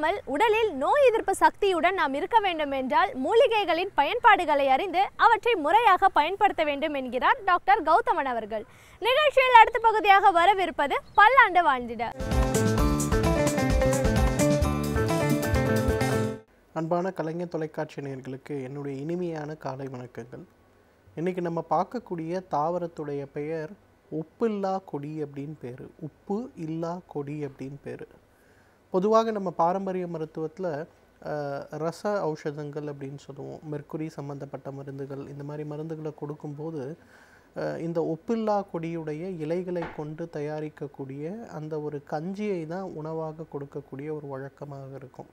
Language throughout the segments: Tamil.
இல்லாமல் உடலில் நோய் எதிர்ப்பு சக்தியுடன் நாம் இருக்க வேண்டும் என்றால் மூலிகைகளின் பயன்பாடுகளை அறிந்து அவற்றை முறையாக பயன்படுத்த வேண்டும் என்கிறார் டாக்டர் கௌதமன் அவர்கள். நிகழ்ச்சியில் அடுத்த பகுதியாக வரவிருப்பது பல்லாண்டு வாழ்ந்திட. அன்பான கலைஞர் தொலைக்காட்சி நேயர்களுக்கு என்னுடைய இனிமையான காலை வணக்கங்கள். இன்றைக்கி நம்ம பார்க்கக்கூடிய தாவரத்துடைய பெயர் உப்பில்லா கொடி அப்படின்னு பேர். உப்பு இல்லா கொடி அப்படின்னு பேர். பொதுவாக நம்ம பாரம்பரிய மருத்துவத்தில் ரச ஔஷதங்கள் அப்படின்னு சொல்லுவோம். மெர்க்குரி சம்மந்தப்பட்ட மருந்துகள், இந்த மாதிரி மருந்துகளை கொடுக்கும்போது இந்த உப்பில்லா கொடியுடைய இலைகளை கொண்டு தயாரிக்கக்கூடிய அந்த ஒரு கஞ்சியை தான் உணவாக கொடுக்கக்கூடிய ஒரு வழக்கமாக இருக்கும்.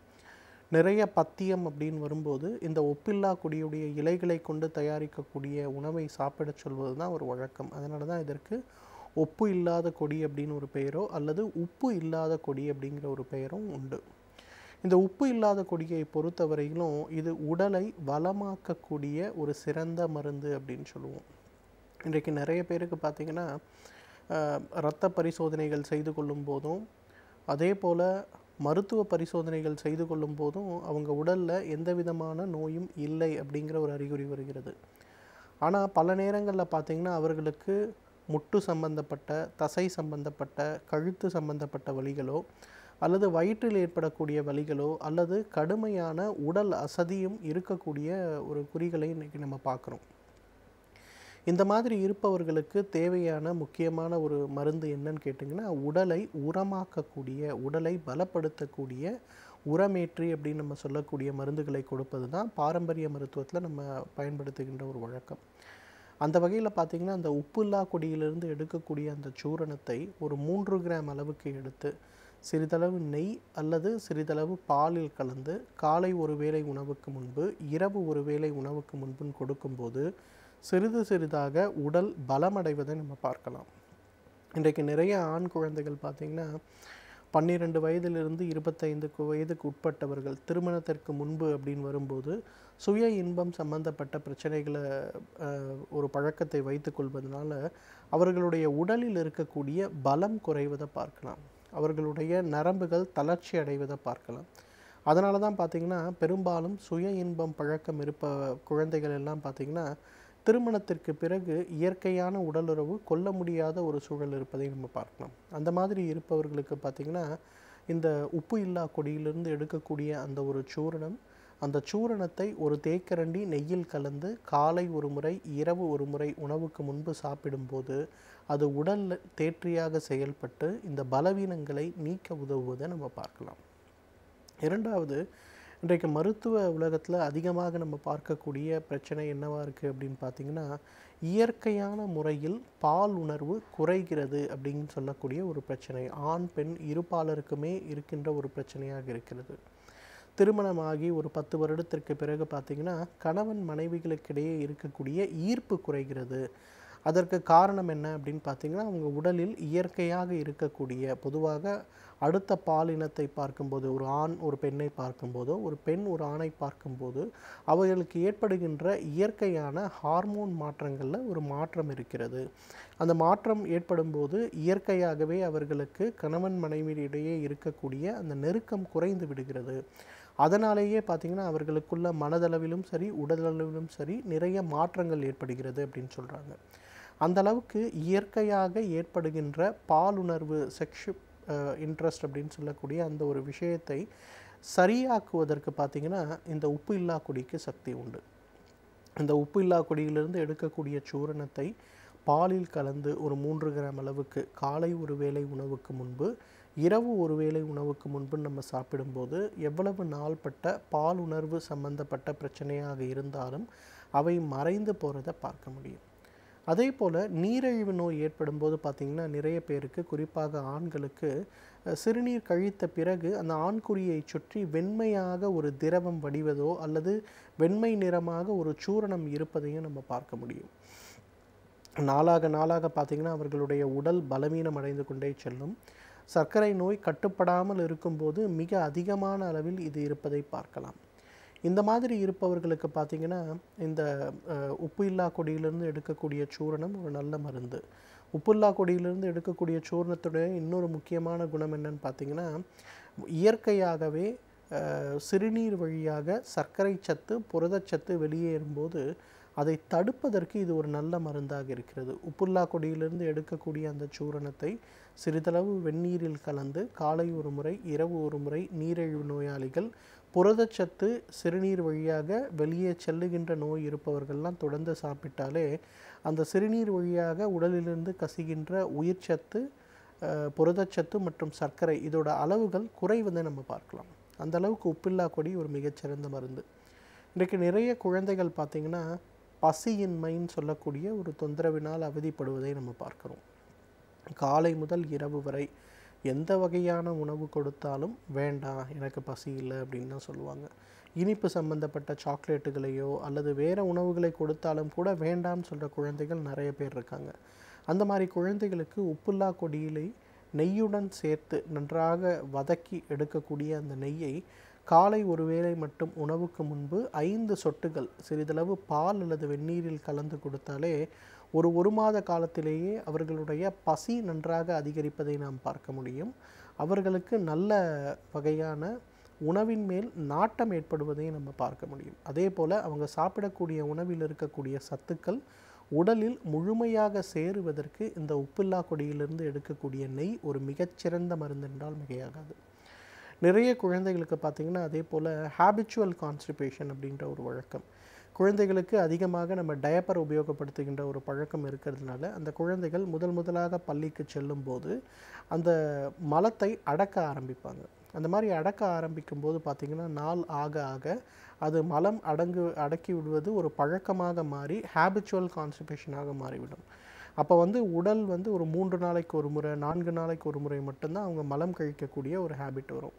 நிறைய பத்தியம் அப்படின்னு வரும்போது இந்த உப்பில்லா கொடியுடைய இலைகளை கொண்டு தயாரிக்கக்கூடிய உணவை சாப்பிட சொல்வது தான் ஒரு வழக்கம். அதனால தான் இதற்கு உப்பு இல்லாத கொடி அப்படின்னு ஒரு பெயரோ அல்லது உப்பு இல்லாத கொடி அப்படிங்கிற ஒரு பெயரும் உண்டு. இந்த உப்பு இல்லாத கொடியை பொறுத்தவரையிலும் இது உடலை வளமாக்கக்கூடிய ஒரு சிறந்த மருந்து அப்படின்னு சொல்லுவோம். இன்றைக்கு நிறைய பேருக்கு பார்த்திங்கன்னா இரத்த பரிசோதனைகள் செய்து கொள்ளும் போதும் அதே போல் மருத்துவ பரிசோதனைகள் செய்து கொள்ளும் போதும் அவங்க உடலில் எந்த விதமான நோயும் இல்லை அப்படிங்கிற ஒரு அறிகுறி வருகிறது. ஆனால் பல நேரங்களில் பார்த்திங்கன்னா அவர்களுக்கு முட்டு சம்பந்தப்பட்ட, தசை சம்பந்தப்பட்ட, கழுத்து சம்பந்தப்பட்ட வலிகளோ அல்லது வயிற்றில் ஏற்படக்கூடிய வலிகளோ அல்லது கடுமையான உடல் அசதியும் இருக்கக்கூடிய ஒரு குறிகளை இன்றைக்கி நம்ம பார்க்குறோம். இந்த மாதிரி இருப்பவர்களுக்கு தேவையான முக்கியமான ஒரு மருந்து என்னன்னு கேட்டிங்கன்னா, உடலை உரமாக்கக்கூடிய, உடலை பலப்படுத்தக்கூடிய உரமேற்றி அப்படின்னு நம்ம சொல்லக்கூடிய மருந்துகளை கொடுப்பது தான் பாரம்பரிய மருத்துவத்தில் நம்ம பயன்படுத்துகின்ற ஒரு வழக்கம். அந்த வகையில் பார்த்திங்கன்னா, அந்த உப்புல்லா கொடியிலிருந்து எடுக்கக்கூடிய அந்த சூரணத்தை ஒரு 3 கிராம் அளவுக்கு எடுத்து சிறிதளவு நெய் அல்லது சிறிதளவு பாலில் கலந்து காலை ஒரு வேளை உணவுக்கு முன்பு, இரவு ஒரு வேளை உணவுக்கு முன்புன்னு கொடுக்கும்போது சிறிது சிறிதாக உடல் பலமடைவதை நம்ம பார்க்கலாம். இன்றைக்கு நிறைய ஆண் குழந்தைகள் பார்த்திங்கன்னா 12 வயதிலிருந்து 25 வயதுக்கு உட்பட்டவர்கள் திருமணத்திற்கு முன்பு அப்படின்னு வரும்போது சுய இன்பம் சம்பந்தப்பட்ட பிரச்சனைகளை ஒரு பழக்கத்தை வைத்து கொள்வதனால அவர்களுடைய உடலில் இருக்கக்கூடிய பலம் குறைவதை பார்க்கலாம். அவர்களுடைய நரம்புகள் தளர்ச்சி அடைவதை பார்க்கலாம். அதனால தான் பார்த்திங்கன்னா பெரும்பாலும் சுய இன்பம் பழக்கம் குழந்தைகள் எல்லாம் பார்த்திங்கன்னா திருமணத்திற்கு பிறகு இயற்கையான உடலுறவு கொள்ள முடியாத ஒரு சூழல் இருப்பதை நம்ம பார்க்கலாம். அந்த மாதிரி இருப்பவர்களுக்கு பார்த்திங்கன்னா இந்த உப்பு இல்லா கொடியிலிருந்து எடுக்கக்கூடிய அந்த ஒரு சூரணம், அந்த சூரணத்தை ஒரு தேக்கரண்டி நெய்யில் கலந்து காலை ஒரு முறை, இரவு ஒரு முறை உணவுக்கு முன்பு சாப்பிடும்போது அது உடல் தேற்றியாக செயல்பட்டு இந்த பலவீனங்களை நீக்க உதவுவதை நம்ம பார்க்கலாம். இரண்டாவது, இன்றைக்கு மருத்துவ உலகத்தில் அதிகமாக நம்ம பார்க்கக்கூடிய பிரச்சனை என்னவாக இருக்குது அப்படின்னு பார்த்திங்கன்னா, இயற்கையான முறையில் பால் உணர்வு குறைகிறது அப்படின்னு சொல்லக்கூடிய ஒரு பிரச்சனை ஆண் பெண் இருபாலருக்குமே இருக்கின்ற ஒரு பிரச்சனையாக இருக்கிறது. திருமணமாகி ஒரு 10 வருடத்திற்கு பிறகு பார்த்திங்கன்னா கணவன் மனைவிகளுக்கிடையே இருக்கக்கூடிய ஈர்ப்பு குறைகிறது. அதற்கு காரணம் என்ன அப்படின்னு பார்த்திங்கன்னா, அவங்க உடலில் இயற்கையாக இருக்கக்கூடிய, பொதுவாக அடுத்த பாலினத்தை பார்க்கும்போது, ஒரு ஆண் ஒரு பெண்ணை பார்க்கும்போதோ ஒரு பெண் ஒரு ஆணை பார்க்கும்போது அவர்களுக்கு ஏற்படுகின்ற இயற்கையான ஹார்மோன் மாற்றங்களில் ஒரு மாற்றம் இருக்கிறது. அந்த மாற்றம் ஏற்படும் போது இயற்கையாகவே அவர்களுக்கு கணவன் மனைவியிடையே இருக்கக்கூடிய அந்த நெருக்கம் குறைந்து விடுகிறது. அதனாலேயே பார்த்திங்கன்னா அவர்களுக்குள்ள மனதளவிலும் சரி உடலளவிலும் சரி நிறைய மாற்றங்கள் ஏற்படுகிறது அப்படின்னு சொல்கிறாங்க. அந்த அளவுக்கு இயற்கையாக ஏற்படுகின்ற பாலுணர்வு, செக்ஷு இன்ட்ரெஸ்ட் அப்படின்னு சொல்லக்கூடிய அந்த ஒரு விஷயத்தை சரியாக்குவதற்கு பார்த்திங்கன்னா இந்த உப்பு இல்லா கொடிக்கு சக்தி உண்டு. இந்த உப்பு இல்லா கொடியிலிருந்து எடுக்கக்கூடிய சூரணத்தை பாலில் கலந்து ஒரு 3 கிராம் அளவுக்கு காலை ஒரு வேளை உணவுக்கு முன்பு, இரவு ஒரு வேளை உணவுக்கு முன்பு நம்ம சாப்பிடும்போது எவ்வளவு நாள்பட்ட பால் உணர்வு சம்பந்தப்பட்ட பிரச்சனையாக இருந்தாலும் அவை மறைந்து போகிறத பார்க்க முடியும். அதே போல் நீரிழிவு நோய் ஏற்படும் போது பார்த்திங்கன்னா நிறைய பேருக்கு, குறிப்பாக ஆண்களுக்கு, சிறுநீர் கழித்த பிறகு அந்த ஆண்குறியை சுற்றி வெண்மையாக ஒரு திரவம் வடிவதோ அல்லது வெண்மை நிறமாக ஒரு சூரணம் இருப்பதையும் நம்ம பார்க்க முடியும். நாளாக நாளாக பார்த்திங்கன்னா அவர்களுடைய உடல் பலவீனம் அடைந்து கொண்டே செல்லும். சர்க்கரை நோய் கட்டுப்படாமல் இருக்கும்போது மிக அதிகமான அளவில் இது இருப்பதை பார்க்கலாம். இந்த மாதிரி இருப்பவர்களுக்கு பார்த்திங்கன்னா இந்த உப்பு இல்லா கொடியிலிருந்து எடுக்கக்கூடிய சூரணம் ஒரு நல்ல மருந்து. உப்புல்லா கொடியிலிருந்து எடுக்கக்கூடிய சூர்ணத்துடைய இன்னொரு முக்கியமான குணம் என்னன்னு பார்த்தீங்கன்னா, இயற்கையாகவே சிறுநீர் வழியாக சர்க்கரை சத்து புரதச்சத்து வெளியேறும்போது அதை தடுப்பதற்கு இது ஒரு நல்ல மருந்தாக இருக்கிறது. உப்புல்லா கொடியிலிருந்து எடுக்கக்கூடிய அந்த சூரணத்தை சிறிதளவு வெந்நீரில் கலந்து காலை ஒரு முறை இரவு ஒரு முறை நீரிழிவு நோயாளிகள், புரதச்சத்து சிறுநீர் வழியாக வெளியே செல்லுகின்ற நோய் இருப்பவர்கள்லாம் தொடர்ந்து சாப்பிட்டாலே அந்த சிறுநீர் வழியாக உடலிலிருந்து கசிகின்ற உயிர்ச்சத்து, புரதச்சத்து மற்றும் சர்க்கரை இதோட அளவுகள் குறைவதை நம்ம பார்க்கலாம். அந்த அளவுக்கு உப்பில்லா கொடி ஒரு மிகச்சிறந்த மருந்து. இன்றைக்கு நிறைய குழந்தைகள் பார்த்திங்கன்னா பசியின்மைன்னு சொல்லக்கூடிய ஒரு தொந்தரவினால் அவதிப்படுவதை நம்ம பார்க்குறோம். காலை முதல் இரவு வரை எந்த வகையான உணவு கொடுத்தாலும் வேண்டாம், எனக்கு பசி இல்லை அப்படின்னு தான் சொல்லுவாங்க. இனிப்பு சம்பந்தப்பட்ட சாக்லேட்டுகளையோ அல்லது வேறு உணவுகளை கொடுத்தாலும் கூட வேண்டாம்னு சொல்கிற குழந்தைகள் நிறைய பேர் இருக்காங்க. அந்த மாதிரி குழந்தைகளுக்கு உப்புல்லா கொடியிலை நெய்யுடன் சேர்த்து நன்றாக வதக்கி எடுக்கக்கூடிய அந்த நெய்யை காலை ஒரு வேளை மட்டும் உணவுக்கு முன்பு 5 சொட்டுகள் சிறிதளவு பால் அல்லது வெந்நீரில் கலந்து கொடுத்தாலே ஒரு மாத காலத்திலேயே அவர்களுடைய பசி நன்றாக அதிகரிப்பதை நாம் பார்க்க முடியும். அவர்களுக்கு நல்ல வகையான உணவின் மேல் நாட்டம் ஏற்படுவதை நம்ம பார்க்க முடியும். அதே போல் அவங்க சாப்பிடக்கூடிய உணவில் இருக்கக்கூடிய சத்துக்கள் உடலில் முழுமையாக சேருவதற்கு இந்த உப்பில்லா கொடியிலிருந்து எடுக்கக்கூடிய நெய் ஒரு மிகச்சிறந்த மருந்து என்றால் மிகையாகாது. நிறைய குழந்தைகளுக்கு பார்த்திங்கன்னா அதே போல் ஹேபிச்சுவல் கான்ஸ்டிபேஷன் அப்படின்ற ஒரு வழக்கம், குழந்தைகளுக்கு அதிகமாக நம்ம டயப்பர் உபயோகப்படுத்துகின்ற ஒரு பழக்கம் இருக்கிறதுனால அந்த குழந்தைகள் முதலாக பள்ளிக்கு செல்லும் போது அந்த மலத்தை அடக்க ஆரம்பிப்பாங்க. அந்த மாதிரி அடக்க ஆரம்பிக்கும் போது பார்த்திங்கன்னா நாள் ஆக ஆக அது மலம் அடக்கி விடுவது ஒரு பழக்கமாக மாறி ஹேபிச்சுவல் கான்ஸ்டிபேஷனாக மாறிவிடும். அப்போ உடல் ஒரு 3 நாளைக்கு ஒரு முறை 4 நாளைக்கு ஒரு முறை மட்டும்தான் அவங்க மலம் கழிக்கக்கூடிய ஒரு ஹேபிட் வரும்.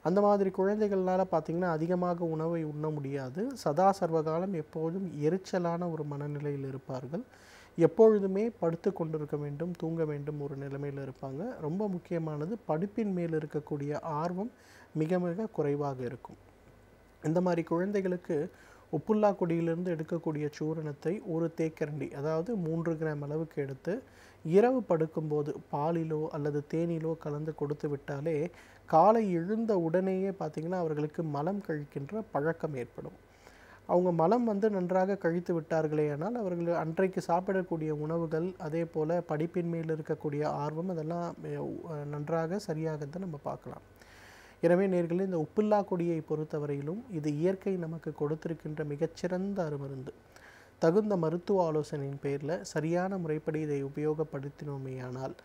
அந்த மாதிரி குழந்தைகள்னால பார்த்திங்கன்னா அதிகமாக உணவை உண்ண முடியாது. சதா சர்வகாலம் எப்போதும் எரிச்சலான ஒரு மனநிலையில் இருப்பார்கள். எப்பொழுதுமே படுத்து கொண்டிருக்க வேண்டும், தூங்க வேண்டும் ஒரு நிலைமையில் இருப்பாங்க. ரொம்ப முக்கியமானது படிப்பின் மேல் இருக்கக்கூடிய ஆர்வம் மிக மிக குறைவாக இருக்கும். இந்த மாதிரி குழந்தைகளுக்கு உப்புல்லா கொடியிலிருந்து எடுக்கக்கூடிய சூரணத்தை ஒரு தேக்கரண்டி, அதாவது 3 கிராம் அளவுக்கு எடுத்து இரவு படுக்கும்போது பாலிலோ அல்லது தேனிலோ கலந்து கொடுத்து விட்டாலே காலை எழுந்த உடனேயே பார்த்திங்கன்னா அவர்களுக்கு மலம் கழிக்கின்ற பழக்கம் ஏற்படும். அவங்க மலம் நன்றாக கழித்து விட்டார்களே ஆனால் அவர்கள் அன்றைக்கு சாப்பிடக்கூடிய உணவுகள் அதே போல் படிப்பின் மேல் இருக்கக்கூடிய ஆர்வம் அதெல்லாம் நன்றாக சரியாகத்தான் நம்ம பார்க்கலாம். எனவே நேயர்களே, இந்த உப்பில்லா கொடியை பொறுத்தவரையிலும் இது இயற்கை நமக்கு கொடுத்திருக்கின்ற மிகச்சிறந்த அருமருந்து. தகுந்த மருத்துவ ஆலோசனையின் பேரில் சரியான முறைப்படி இதை உபயோகப்படுத்தினோமேயானால்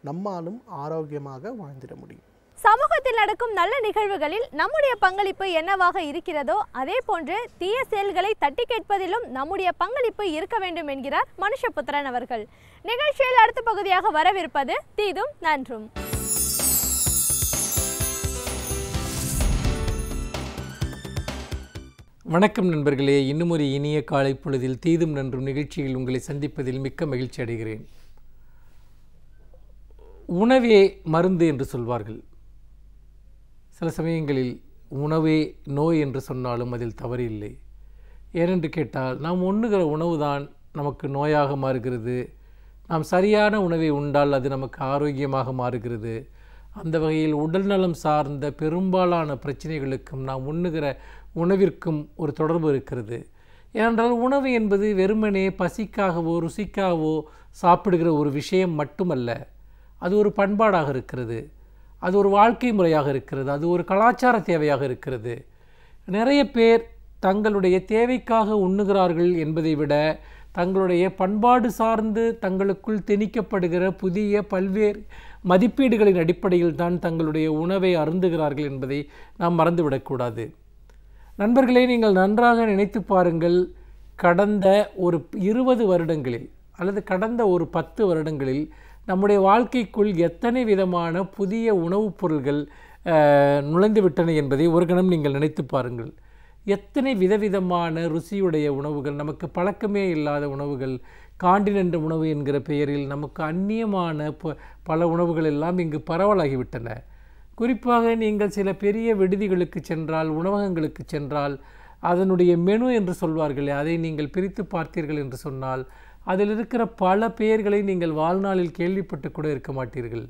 நம்மாலும் ஆரோக்கியமாக வாழ்ந்திட முடியும். சமூகத்தில் நடக்கும் நல்ல நிகழ்வுகளில் நம்முடைய பங்களிப்பு என்னவாக இருக்கிறதோ அதே போன்று தீய செயல்களை தட்டி கேட்பதிலும் நம்முடைய பங்களிப்பு இருக்க வேண்டும் என்கிறார் மனுஷபுத்திரன் அவர்கள். நிகழ்ச்சியில் அடுத்த பகுதியாக வரவிருப்பது தீதும் நன்றும். வணக்கம் நண்பர்களே, இன்னும் ஒரு இனிய காலை பொழுதில் தீதும் நன்றும் நிகழ்ச்சியில் உங்களை சந்திப்பதில் மிக்க மகிழ்ச்சி அடைகிறேன். உணவே மருந்து என்று சொல்வார்கள். சில சமயங்களில் உணவே நோய் என்று சொன்னாலும் அதில் தவறு இல்லை. ஏனென்று கேட்டால் நாம் உண்ணுகிற உணவு தான் நமக்கு நோயாக மாறுகிறது. நாம் சரியான உணவை உண்டால் அது நமக்கு ஆரோக்கியமாக மாறுகிறது. அந்த வகையில் உடல்நலம் சார்ந்த பெரும்பாலான பிரச்சனைகளுக்கும் நாம் உண்ணுகிற உணவிற்கும் ஒரு தொடர்பு இருக்கிறது. ஏனென்றால் உணவு என்பது வெறுமனே பசிக்காகவோ ருசிக்காகவோ சாப்பிடுகிற ஒரு விஷயம் மட்டுமல்ல. அது ஒரு பண்பாடாக இருக்கிறது, அது ஒரு வாழ்க்கை முறையாக இருக்கிறது, அது ஒரு கலாச்சார தேவையாக இருக்கிறது. நிறைய பேர் தங்களுடைய தேவைக்காக உண்ணுகிறார்கள் என்பதை விட தங்களுடைய பண்பாடு சார்ந்து தங்களுக்குள் திணிக்கப்படுகிற புதிய பல்வேறு மதிப்பீடுகளின் அடிப்படையில் தான் தங்களுடைய உணவை அருந்துகிறார்கள் என்பதை நாம் மறந்துவிடக்கூடாது. நண்பர்களே, நீங்கள் நன்றாக நினைத்து பாருங்கள். கடந்த ஒரு 20 வருடங்களில் அல்லது கடந்த ஒரு 10 வருடங்களில் நம்முடைய வாழ்க்கைக்குள் எத்தனை விதமான புதிய உணவுப் பொருள்கள் நுழைந்து விட்டன என்பதை ஒரு கணம் நீங்கள் நினைத்து பாருங்கள். எத்தனை விதவிதமான ருசியுடைய உணவுகள், நமக்கு பழக்கமே இல்லாத உணவுகள், காண்டினென்ட் உணவு என்கிற பெயரில் நமக்கு அந்நியமான பல உணவுகள் எல்லாம் இங்கு பரவலாகிவிட்டன. குறிப்பாக நீங்கள் சில பெரிய விடுதிகளுக்கு சென்றால், உணவகங்களுக்கு சென்றால், அதனுடைய மெனு என்று சொல்வார்களே, அதை நீங்கள் பிரித்து பார்த்தீர்கள் என்று சொன்னால் அதில் இருக்கிற பல பெயர்களை நீங்கள் வாழ்நாளில் கேள்விப்பட்டு கூட இருக்க மாட்டீர்கள்.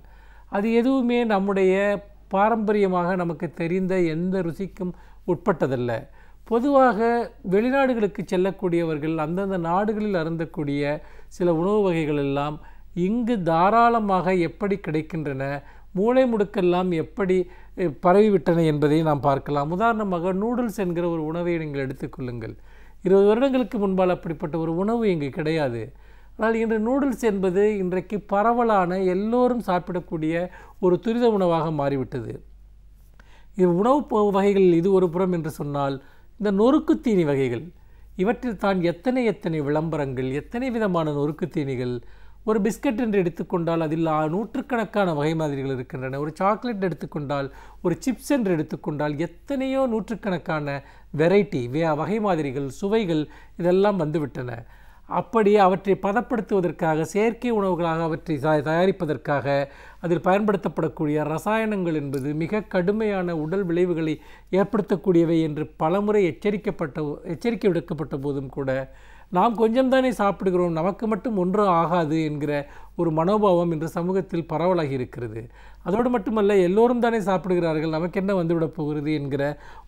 அது எதுவுமே நம்முடைய பாரம்பரியமாக நமக்கு தெரிந்த எந்த ருசிக்கும் உட்பட்டதல்ல. பொதுவாக வெளிநாடுகளுக்கு செல்லக்கூடியவர்கள் அந்தந்த நாடுகளில் அருந்தக்கூடிய சில உணவு வகைகள் எல்லாம் இங்கு தாராளமாக எப்படி கிடைக்கின்றன, மூளை முடுக்கெல்லாம் எப்படி பரவிவிட்டன என்பதை நாம் பார்க்கலாம். உதாரணமாக நூடுல்ஸ் என்கிற ஒரு உணவை நீங்கள் எடுத்துக்கொள்ளுங்கள். 20 வருடங்களுக்கு முன்பால் அப்படிப்பட்ட ஒரு உணவு இங்கு கிடையாது. ஆனால் இன்று நூடுல்ஸ் என்பது இன்றைக்கு பரவலான எல்லோரும் சாப்பிடக்கூடிய ஒரு துரித உணவாக மாறிவிட்டது. உணவு வகைகள் இது ஒரு புறம் என்று சொன்னால், இந்த நொறுக்கு தீனி வகைகள், இவற்றில் தான் எத்தனை விளம்பரங்கள், எத்தனை விதமான நொறுக்கு தீனிகள். ஒரு பிஸ்கட் என்று எடுத்துக்கொண்டால் அதில் நூற்றுக்கணக்கான வகை மாதிரிகள் இருக்கின்றன. ஒரு சாக்லேட் எடுத்துக்கொண்டால், ஒரு சிப்ஸ் என்று எடுத்துக்கொண்டால் எத்தனையோ நூற்றுக்கணக்கான வெரைட்டி வகை மாதிரிகள், சுவைகள் இதெல்லாம் வந்துவிட்டன. அப்படி அவற்றை பதப்படுத்துவதற்காக, செயற்கை உணவுகளாக அவற்றை தயாரிப்பதற்காக அதில் பயன்படுத்தப்படக்கூடிய ரசாயனங்கள் என்பது மிக கடுமையான உடல் விளைவுகளை ஏற்படுத்தக்கூடியவை என்று பலமுறை எச்சரிக்கை விடுக்கப்பட்ட போதும் கூட நாம் கொஞ்சம்தானே சாப்பிடுகிறோம், நமக்கு மட்டும் ஒன்றும் ஆகாது என்கிற ஒரு மனோபாவம் இன்று சமூகத்தில் பரவலாகி இருக்கிறது. அதோடு மட்டுமல்ல, எல்லோரும் தானே சாப்பிடுகிறார்கள், நமக்கு என்ன வந்துவிடப் போகிறது என்கிற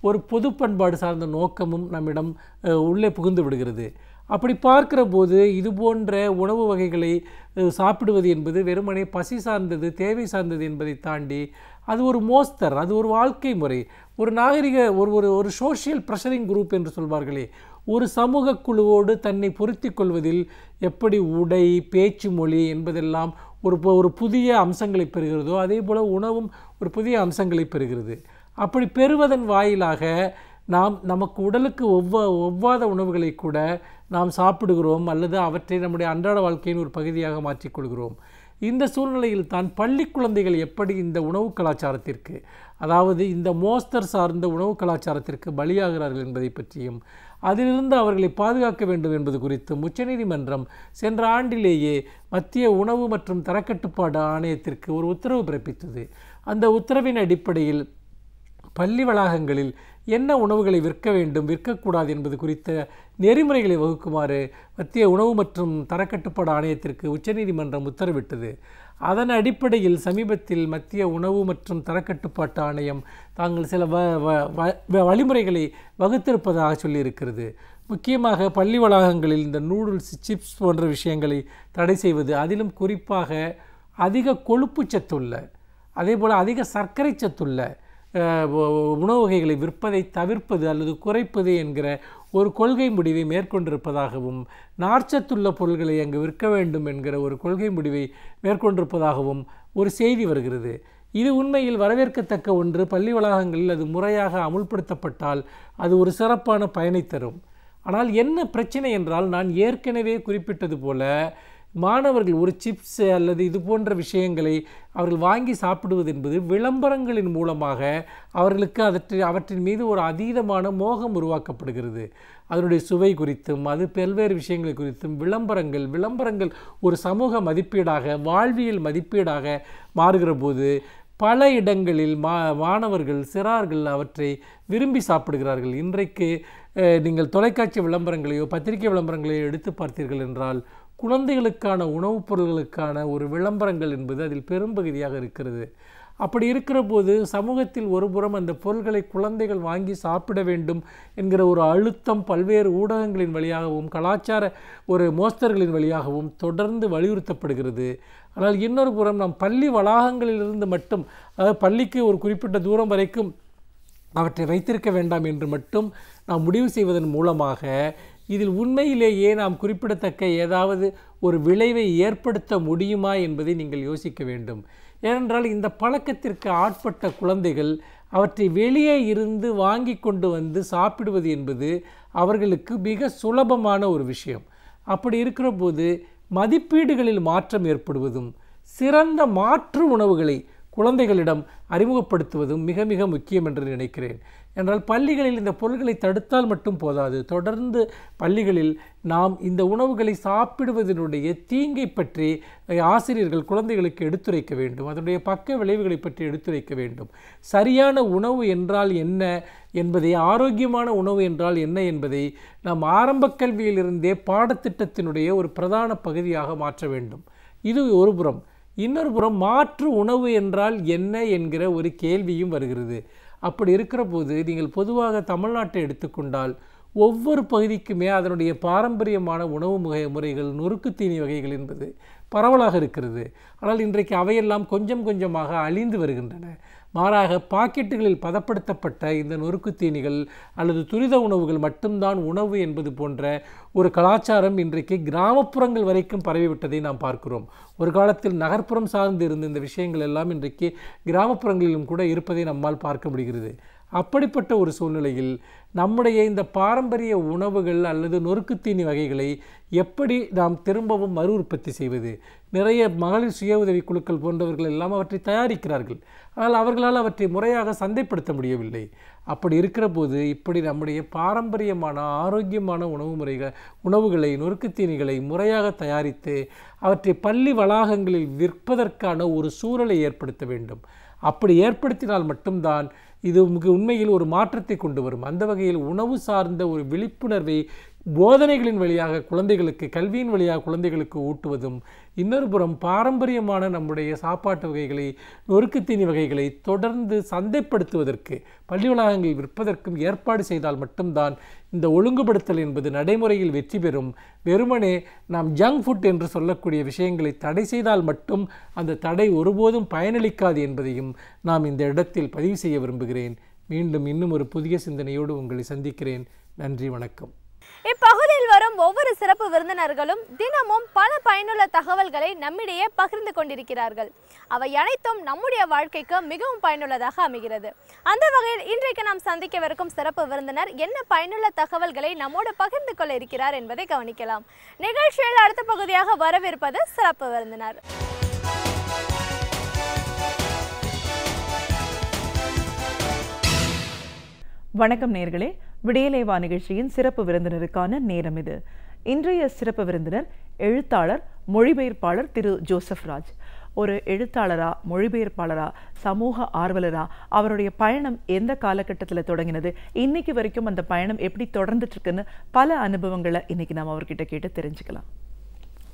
ஒரு பொது பண்பாடு சார்ந்த நோக்கமும் நம்மிடம் உள்ளே புகுந்து விடுகிறது. அப்படி பார்க்கிற போது இது போன்ற உணவு வகைகளை சாப்பிடுவது என்பது வெறுமனே பசி சார்ந்தது, தேவை சார்ந்தது என்பதை தாண்டி அது ஒரு மோஸ்தர், அது ஒரு வாழ்க்கை முறை, ஒரு நாகரிக ஒரு சோஷியல் ப்ரெஷரிங் குரூப் என்று சொல்வார்களே, ஒரு சமூக குழுவோடு தன்னை பொருத்தி கொள்வதில் எப்படி உடை, பேச்சு மொழி என்பதெல்லாம் ஒரு புதிய அம்சங்களை பெறுகிறதோ அதே போல் உணவும் ஒரு புதிய அம்சங்களை பெறுகிறது. அப்படி பெறுவதன் வாயிலாக நாம் நமக்கு உடலுக்கு ஒவ்வாத உணவுகளை கூட நாம் சாப்பிடுகிறோம், அல்லது அவற்றை நம்முடைய அன்றாட வாழ்க்கையின் ஒரு பகுதியாக மாற்றிக்கொள்கிறோம். இந்த சூழ்நிலையில் தான் பள்ளி குழந்தைகள் எப்படி இந்த உணவு கலாச்சாரத்திற்கு, அதாவது இந்த மோஸ்தர் சார்ந்த உணவு கலாச்சாரத்திற்கு பலியாகிறார்கள் என்பதை பற்றியும், அதிலிருந்து அவர்களை பாதுகாக்க வேண்டும் என்பது குறித்தும் உச்சநீதிமன்றம் சென்ற ஆண்டிலேயே மத்திய உணவு மற்றும் தரக்கட்டுப்பாடு ஆணையத்திற்கு ஒரு உத்தரவு பிறப்பித்தது. அந்த உத்தரவின் அடிப்படையில் பள்ளி வளாகங்களில் என்ன உணவுகளை விற்க வேண்டும், விற்கக்கூடாது என்பது குறித்த நெறிமுறைகளை வகுக்குமாறு மத்திய உணவு மற்றும் தரக்கட்டுப்பாடு ஆணையத்திற்கு உச்சநீதிமன்றம் உத்தரவிட்டது. அதன் அடிப்படையில் சமீபத்தில் மத்திய உணவு மற்றும் தரக்கட்டுப்பாட்டு ஆணையம் தாங்கள் சில வழிமுறைகளை வகுத்திருப்பதாக சொல்லியிருக்கிறது. முக்கியமாக பள்ளி வளாகங்களில் இந்த நூடுல்ஸ், சிப்ஸ் போன்ற விஷயங்களை தடை செய்வது, அதிலும் குறிப்பாக அதிக கொழுப்பு சத்துள்ள, அதே போல் அதிக சர்க்கரை சத்துள்ள உணவு வகைகளை விற்பதை தவிர்ப்பது அல்லது குறைப்பது என்கிற ஒரு கொள்கை முடிவை மேற்கொண்டிருப்பதாகவும், நார்ச்சத்துள்ள பொருள்களை அங்கு விற்க வேண்டும் என்கிற ஒரு கொள்கை முடிவை மேற்கொண்டிருப்பதாகவும் ஒரு செய்தி வருகிறது. இது உண்மையில் வரவேற்கத்தக்க ஒன்று. பள்ளி வளாகங்களில் அது முறையாக அமுல்படுத்தப்பட்டால் அது ஒரு சிறப்பான பயனை தரும். ஆனால் என்ன பிரச்சனை என்றால், நான் ஏற்கனவே குறிப்பிட்டது போல மாணவர்கள் ஒரு சிப்ஸ் அல்லது இது போன்ற விஷயங்களை அவர்கள் வாங்கி சாப்பிடுவது என்பது விளம்பரங்களின் மூலமாக அவர்களுக்கு அவற்றின் மீது ஒரு அதீதமான மோகம் உருவாக்கப்படுகிறது. அதனுடைய சுவை குறித்தும் அது பல்வேறு விஷயங்கள் குறித்தும் விளம்பரங்கள் ஒரு சமூக மதிப்பீடாக, வாழ்வியல் மதிப்பீடாக மாறுகிற போது பல இடங்களில் மாணவர்கள், சிறார்கள் அவற்றை விரும்பி சாப்பிடுகிறார்கள். இன்றைக்கு நீங்கள் தொலைக்காட்சி விளம்பரங்களையோ பத்திரிகை விளம்பரங்களையோ எடுத்து பார்த்தீர்கள் என்றால், குழந்தைகளுக்கான உணவுப் பொருள்களுக்கான ஒரு விளம்பரங்கள் என்பது அதில் பெரும்பகுதியாக இருக்கிறது. அப்படி இருக்கிற போது சமூகத்தில் ஒருபுறம் அந்த பொருள்களை குழந்தைகள் வாங்கி சாப்பிட வேண்டும் என்கிற ஒரு அழுத்தம் பல்வேறு ஊடகங்களின் வழியாகவும் கலாச்சார ஒரு மோஸ்தர்களின் வழியாகவும் தொடர்ந்து வலியுறுத்தப்படுகிறது. ஆனால் இன்னொரு புறம் நாம் பள்ளி வளாகங்களிலிருந்து மட்டும், அதாவது பள்ளிக்கு ஒரு குறிப்பிட்ட தூரம் வரைக்கும் அவற்றை வைத்திருக்க வேண்டாம் என்று மட்டும் நாம் முடிவு செய்வதன் மூலமாக இதில் உண்மையிலேயே நாம் குறிப்பிடத்தக்க ஏதாவது ஒரு விளைவை ஏற்படுத்த முடியுமா என்பதை நீங்கள் யோசிக்க வேண்டும். ஏனென்றால் இந்த பழக்கத்திற்கு ஆட்பட்ட குழந்தைகள் அவற்றை வெளியே இருந்து வாங்கி கொண்டு வந்து சாப்பிடுவது என்பது அவர்களுக்கு மிக சுலபமான ஒரு விஷயம். அப்படி இருக்கிற போது மதிப்பீடுகளில் மாற்றம் ஏற்படுவதும் சிறந்த மாற்று உணவுகளை குழந்தைகளிடம் அறிமுகப்படுத்துவதும் மிக மிக முக்கியம் என்று நினைக்கிறேன். என்றால் பள்ளிகளில் இந்த பொருட்களை தடுத்தால் மட்டும் போதாது, தொடர்ந்து பள்ளிகளில் நாம் இந்த உணவுகளை சாப்பிடுவதனுடைய தீங்கை பற்றி ஆசிரியர்கள் குழந்தைகளுக்கு எடுத்துரைக்க வேண்டும். அதனுடைய பக்க விளைவுகளை பற்றி எடுத்துரைக்க வேண்டும். சரியான உணவு என்றால் என்ன என்பதை, ஆரோக்கியமான உணவு என்றால் என்ன என்பதை நாம் ஆரம்ப கல்வியிலிருந்தே பாடத்திட்டத்தினுடைய ஒரு பிரதான பகுதியாக மாற்ற வேண்டும். இது ஒரு புறம். இன்னொரு புறம் மாற்று உணவு என்றால் என்ன என்கிற ஒரு கேள்வியும் வருகிறது. அப்படி இருக்கிற போது நீங்கள் பொதுவாக தமிழ்நாட்டை எடுத்துக்கொண்டால் ஒவ்வொரு பகுதிக்குமே அதனுடைய பாரம்பரியமான உணவு முறைகள், நொறுக்குத்தீனி வகைகள் என்பது பரவலாக இருக்கிறது. ஆனால் இன்றைக்கு அவையெல்லாம் கொஞ்சம் கொஞ்சமாக அழிந்து வருகின்றன. மாறாக பாக்கெட்டுகளில் பதப்படுத்தப்பட்ட இந்த நொறுக்குத்தீனிகள் அல்லது துரித உணவுகள் மட்டும்தான் உணவு என்பது போன்ற ஒரு கலாச்சாரம் இன்றைக்கு கிராமப்புறங்கள் வரைக்கும் பரவிவிட்டதை நாம் பார்க்கிறோம். ஒரு காலத்தில் நகர்ப்புறம் சார்ந்து இருந்த இந்த விஷயங்கள் எல்லாம் இன்றைக்கு கிராமப்புறங்களிலும் கூட இருப்பதை நம்மால் பார்க்க முடிகிறது. அப்படிப்பட்ட ஒரு சூழ்நிலையில் நம்முடைய இந்த பாரம்பரிய உணவுகள் அல்லது நொறுக்குத்தீனி வகைகளை எப்படி நாம் திரும்பவும் மறு உற்பத்தி செய்வது? நிறைய மகளிர் சுய உதவி குழுக்கள் போன்றவர்கள் எல்லாம் அவற்றை தயாரிக்கிறார்கள். ஆனால் அவர்களால் அவற்றை முறையாக சந்தைப்படுத்த முடியவில்லை. அப்படி இருக்கிற போது இப்படி நம்முடைய பாரம்பரியமான ஆரோக்கியமான உணவுகளை, நொறுக்குத்தீனிகளை முறையாக தயாரித்து அவற்றை பள்ளி வளாகங்களில் விற்பதற்கான ஒரு சூழலை ஏற்படுத்த வேண்டும். அப்படி ஏற்படுத்தினால் மட்டும்தான் இது உண்மையில் ஒரு மாற்றத்தை கொண்டு வரும். அந்த வகையில் உணவு சார்ந்த ஒரு விழிப்புணர்வை போதனைகளின் வழியாக குழந்தைகளுக்கு, கல்வியின் வழியாக குழந்தைகளுக்கு ஊட்டுவதும், இன்னொரு புறம் பாரம்பரியமான நம்முடைய சாப்பாட்டு வகைகளை, நொறுக்குத்தீனி வகைகளை தொடர்ந்து சந்தைப்படுத்துவதற்கு, பள்ளி வளாகங்களில் விற்பதற்கும் ஏற்பாடு செய்தால் மட்டும்தான் இந்த ஒழுங்குபடுத்தல் என்பது நடைமுறையில் வெற்றி பெறும். வெறுமனே நாம் ஜங்க் ஃபுட் என்று சொல்லக்கூடிய விஷயங்களை தடை செய்தால் மட்டும் அந்த தடை ஒருபோதும் பயனளிக்காது என்பதையும் நாம் இந்த இடத்தில் பதிவு செய்ய விரும்புகிறேன். மீண்டும் இன்னும் ஒரு புதிய சிந்தனையோடு உங்களை சந்திக்கிறேன். நன்றி, வணக்கம். இப்பகுதியில் வரும் ஒவ்வொரு சிறப்பு விருந்தினர்களும் தினமும் பல பயனுள்ள தகவல்களை நம்மிடையே பகிர்ந்து கொண்டிருக்கிறார்கள். அவை அனைத்தும் நம்முடைய வாழ்க்கைக்கு மிகவும் பயனுள்ளதாக அமைகிறது. அந்த வகையில் இன்றைக்கு நாம் சந்திக்கவிருக்கும் சிறப்பு விருந்தினர் என்ன பயனுள்ள தகவல்களை நம்மோடு பகிர்ந்து கொள்ள இருக்கிறார் என்பதை கவனிக்கலாம். நிகழ்ச்சியில் அடுத்த பகுதியாக வரவிருப்பது சிறப்பு விருந்தினர். வணக்கம் நேயர்களே, விடியலேவா நிகழ்ச்சியின் சிறப்பு விருந்தினருக்கான நேரம் இது. இன்றைய சிறப்பு விருந்தினர் எழுத்தாளர், மொழிபெயர்ப்பாளர் திரு ஜோசப் ராஜ். ஒரு எழுத்தாளரா, மொழிபெயர்ப்பாளரா, சமூக ஆர்வலரா, அவருடைய பயணம் எந்த காலகட்டத்தில் தொடங்கினது, இன்னைக்கு வரைக்கும் அந்த பயணம் எப்படி தொடர்ந்துட்டு இருக்குன்னு பல அனுபவங்களை இன்னைக்கு நாம் அவர்கிட்ட கேட்டு தெரிஞ்சுக்கலாம்.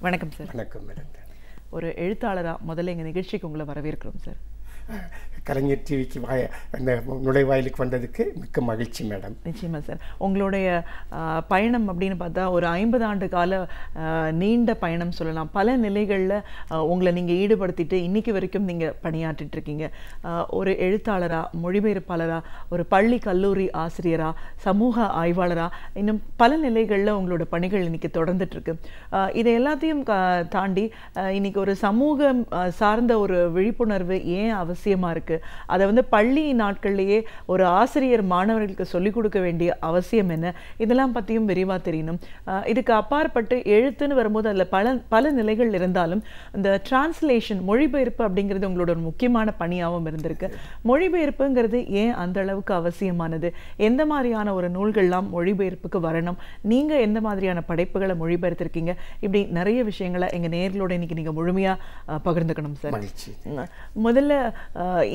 வணக்கம் சார். வணக்கம் மேடம். ஒரு எழுத்தாளரா முதல்ல எங்கள் நிகழ்ச்சிக்கு உங்களை வரவேற்கிறோம் சார். கலைஞர் டிவிக்கு அந்த நுழைவாயிலுக்கு வந்ததுக்கு மிக்க மகிழ்ச்சி மேடம். நிச்சயமா சார். உங்களுடைய பயணம் அப்படின்னு பார்த்தா ஒரு 50 ஆண்டு கால நீண்ட பயணம் சொல்லலாம். பல நிலைகளில் உங்களை நீங்கள் ஈடுபடுத்திட்டு இன்னைக்கு வரைக்கும் நீங்கள் பணியாற்றிட்டு இருக்கீங்க. ஒரு எழுத்தாளரா, மொழிபெயர்ப்பாளரா, ஒரு பள்ளி கல்லூரி ஆசிரியரா, சமூக ஆய்வாளரா, இன்னும் பல நிலைகளில் உங்களோட பணிகள் இன்னைக்கு தொடர்ந்துட்டு இருக்கு. இதை எல்லாத்தையும் தாண்டி இன்னைக்கு ஒரு சமூகம் சார்ந்த ஒரு விழிப்புணர்வு ஏன் அவசியமாக இருக்குது, அதை பள்ளி நாட்கள்லேயே ஒரு ஆசிரியர் மாணவர்களுக்கு சொல்லிக் கொடுக்க வேண்டிய அவசியம் என்ன, இதெல்லாம் பற்றியும் விரிவாக தெரியணும். இதுக்கு அப்பாற்பட்டு எழுத்துன்னு வரும்போது அதில் பல நிலைகள் இருந்தாலும் இந்த டிரான்ஸ்லேஷன், மொழிபெயர்ப்பு அப்படிங்கிறது உங்களோட ஒரு முக்கியமான பணியாகவும் இருந்திருக்கு. மொழிபெயர்ப்புங்கிறது ஏன் அந்த அளவுக்கு அவசியமானது, எந்த மாதிரியான ஒரு நூல்கள்லாம் மொழிபெயர்ப்புக்கு வரணும், நீங்கள் எந்த மாதிரியான படைப்புகளை மொழிபெயர்த்திருக்கீங்க, இப்படி நிறைய விஷயங்களை எங்கள் நேயர்களோட இன்னைக்கு நீங்கள் முழுமையாக பகிர்ந்துக்கணும் சார். முதல்ல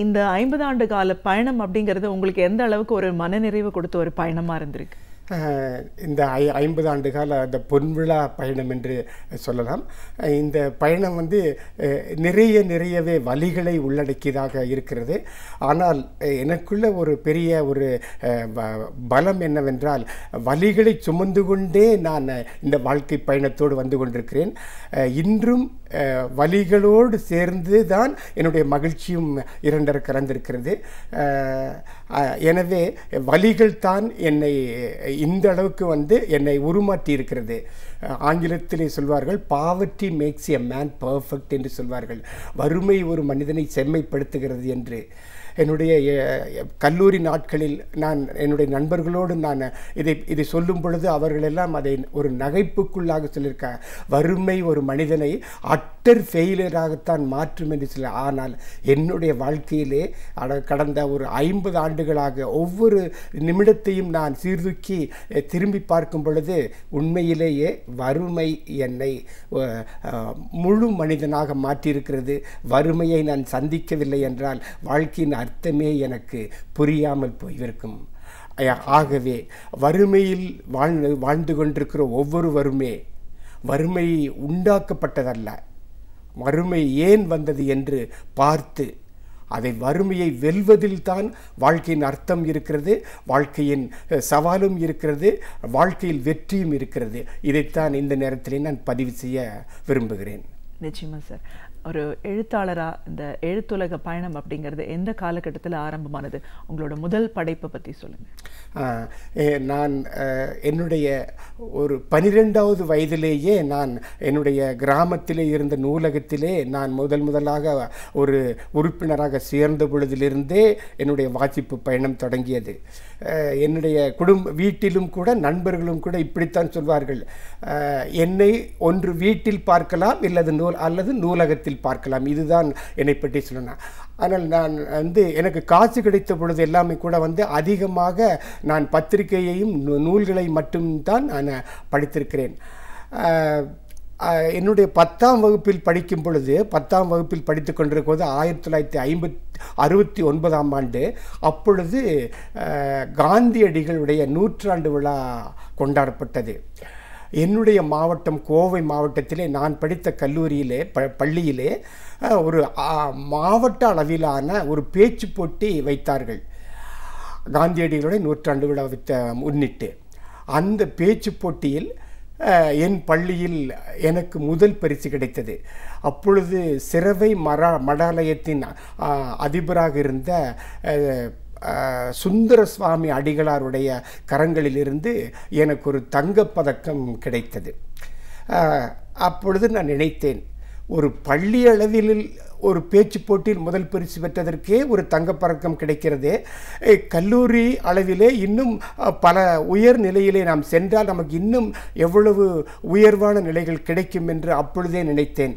இந்த 50 ஆண்டு கால பயணம் அப்படிங்கிறது உங்களுக்கு எந்த அளவுக்கு ஒரு மனநிறைவு கொடுத்த ஒரு பயணமாக இருந்திருக்கு? இந்த 50 ஆண்டு கால அந்த பொன்விழா பயணம் என்று சொல்லலாம். இந்த பயணம் நிறையவே வலிகளை உள்ளடக்கியதாக இருக்கிறது. ஆனால் எனக்குள்ள ஒரு பெரிய ஒரு பலம் என்னவென்றால், வலிகளை சுமந்து கொண்டே நான் இந்த வாழ்க்கை பயணத்தோடு வந்து கொண்டிருக்கிறேன். இன்றும் வலிகளோடு சேர்ந்து தான் என்னுடைய மகிழ்ச்சியும் இரண்டரை கலந்திருக்கிறது. எனவே வலிகள் தான் என்னை இந்த அளவுக்கு என்னை உருமாற்றி இருக்கிறது. ஆங்கிலத்திலே சொல்வார்கள், poverty makes a man perfect என்று சொல்வார்கள். வறுமை ஒரு மனிதனை செம்மைப்படுத்துகிறது என்று. என்னுடைய கல்லூரி நாட்களில் நான் என்னுடைய நண்பர்களோடு நான் இதை சொல்லும் பொழுது அவர்களெல்லாம் அதை ஒரு நகைப்புக்குள்ளாக சொல்லியிருக்காங்க. வறுமை ஒரு மனிதனை அட்டர் ஃபெயிலியராகத்தான் மாற்றும் என்று சொல்ல. ஆனால் என்னுடைய வாழ்க்கையிலே கடந்த ஒரு 50 ஆண்டுகளாக ஒவ்வொரு நிமிடத்தையும் நான் சீர்தூக்கி திரும்பி பார்க்கும் பொழுது உண்மையிலேயே வறுமை என்னை முழு மனிதனாக மாற்றியிருக்கிறது. வறுமையை நான் சந்திக்கவில்லை என்றால் வாழ்க்கையின் அர்த்தமே எனக்கு புரியாமல் போயிருக்கும். ஆகவே வறுமையில் வாழ்ந்து கொண்டிருக்கிற ஒவ்வொருவருமே வறுமை உண்டாக்கப்பட்டதல்ல, வறுமை ஏன் வந்தது என்று பார்த்து அதை வறுமையை வெல்வதில்தான் வாழ்க்கையின் அர்த்தம் இருக்கிறது, வாழ்க்கையின் சவாலும் இருக்கிறது, வாழ்க்கையில் வெற்றியும் இருக்கிறது. இதைத்தான் இந்த நேரத்திலே நான் பதிவு செய்ய விரும்புகிறேன். நிச்சயமா சார். ஒரு எழுத்தாளராக இந்த எழுத்துலக பயணம் அப்படிங்கிறது எந்த காலகட்டத்தில் ஆரம்பமானது? உங்களோட முதல் படைப்பை பற்றி சொல்லுங்கள். நான் என்னுடைய ஒரு 12வது வயதிலேயே நான் என்னுடைய கிராமத்திலே இருந்த நூலகத்திலே நான் முதலாக ஒரு உறுப்பினராக சேர்ந்த பொழுதிலிருந்தே என்னுடைய வாசிப்பு பயணம் தொடங்கியது. என்னுடைய வீட்டிலும் கூட நண்பர்களும் கூட இப்படித்தான் சொல்வார்கள், என்னை ஒன்று வீட்டில் பார்க்கலாம் அல்லது நூலகத்தில் பார்க்கலாம், இதுதான் என்னை பற்றி சொல்லணும். ஆனால் நான் எனக்கு காசு கிடைத்த பொழுது எல்லாமே கூட அதிகமாக நான் பத்திரிகையையும் நூல்களை மட்டும்தான் நான் படித்திருக்கிறேன். என்னுடைய 10ஆம் வகுப்பில் படிக்கும் பொழுது 10ஆம் வகுப்பில் படித்து கொண்டிருக்கும் போது 1969ஆம் ஆண்டு அப்பொழுது காந்தியடிகளுடைய 100ஆண்டு விழா கொண்டாடப்பட்டது. என்னுடைய மாவட்டம் கோவை மாவட்டத்திலே நான் படித்த கல்லூரியிலே பள்ளியிலே ஒரு மாவட்ட அளவிலான ஒரு பேச்சு போட்டி வைத்தார்கள் காந்தியடிகளுடைய 100ஆண்டு விழா முன்னிட்டு. அந்த பேச்சு போட்டியில் என் பள்ளியில் எனக்கு முதல் பரிசு கிடைத்தது. அப்பொழுது சிரவை மடாலயத்தின் அதிபராக இருந்த சுந்தர சுவாமி அடிகளாருடைய கரங்களிலிருந்து எனக்கு ஒரு தங்கப்பதக்கம் கிடைத்தது. அப்பொழுது நான் நினைத்தேன், ஒரு பள்ளி அளவில் ஒரு பேச்சு போட்டியில் முதல் பரிசு பெற்றதற்கே ஒரு தங்கப்பதக்கம் கிடைக்கிறது, கல்லூரி அளவிலே இன்னும் பல உயர் நிலையிலே நாம் சென்றால் நமக்கு இன்னும் எவ்வளவு உயர்வான நிலைகள் கிடைக்கும் என்று அப்பொழுதே நினைத்தேன்.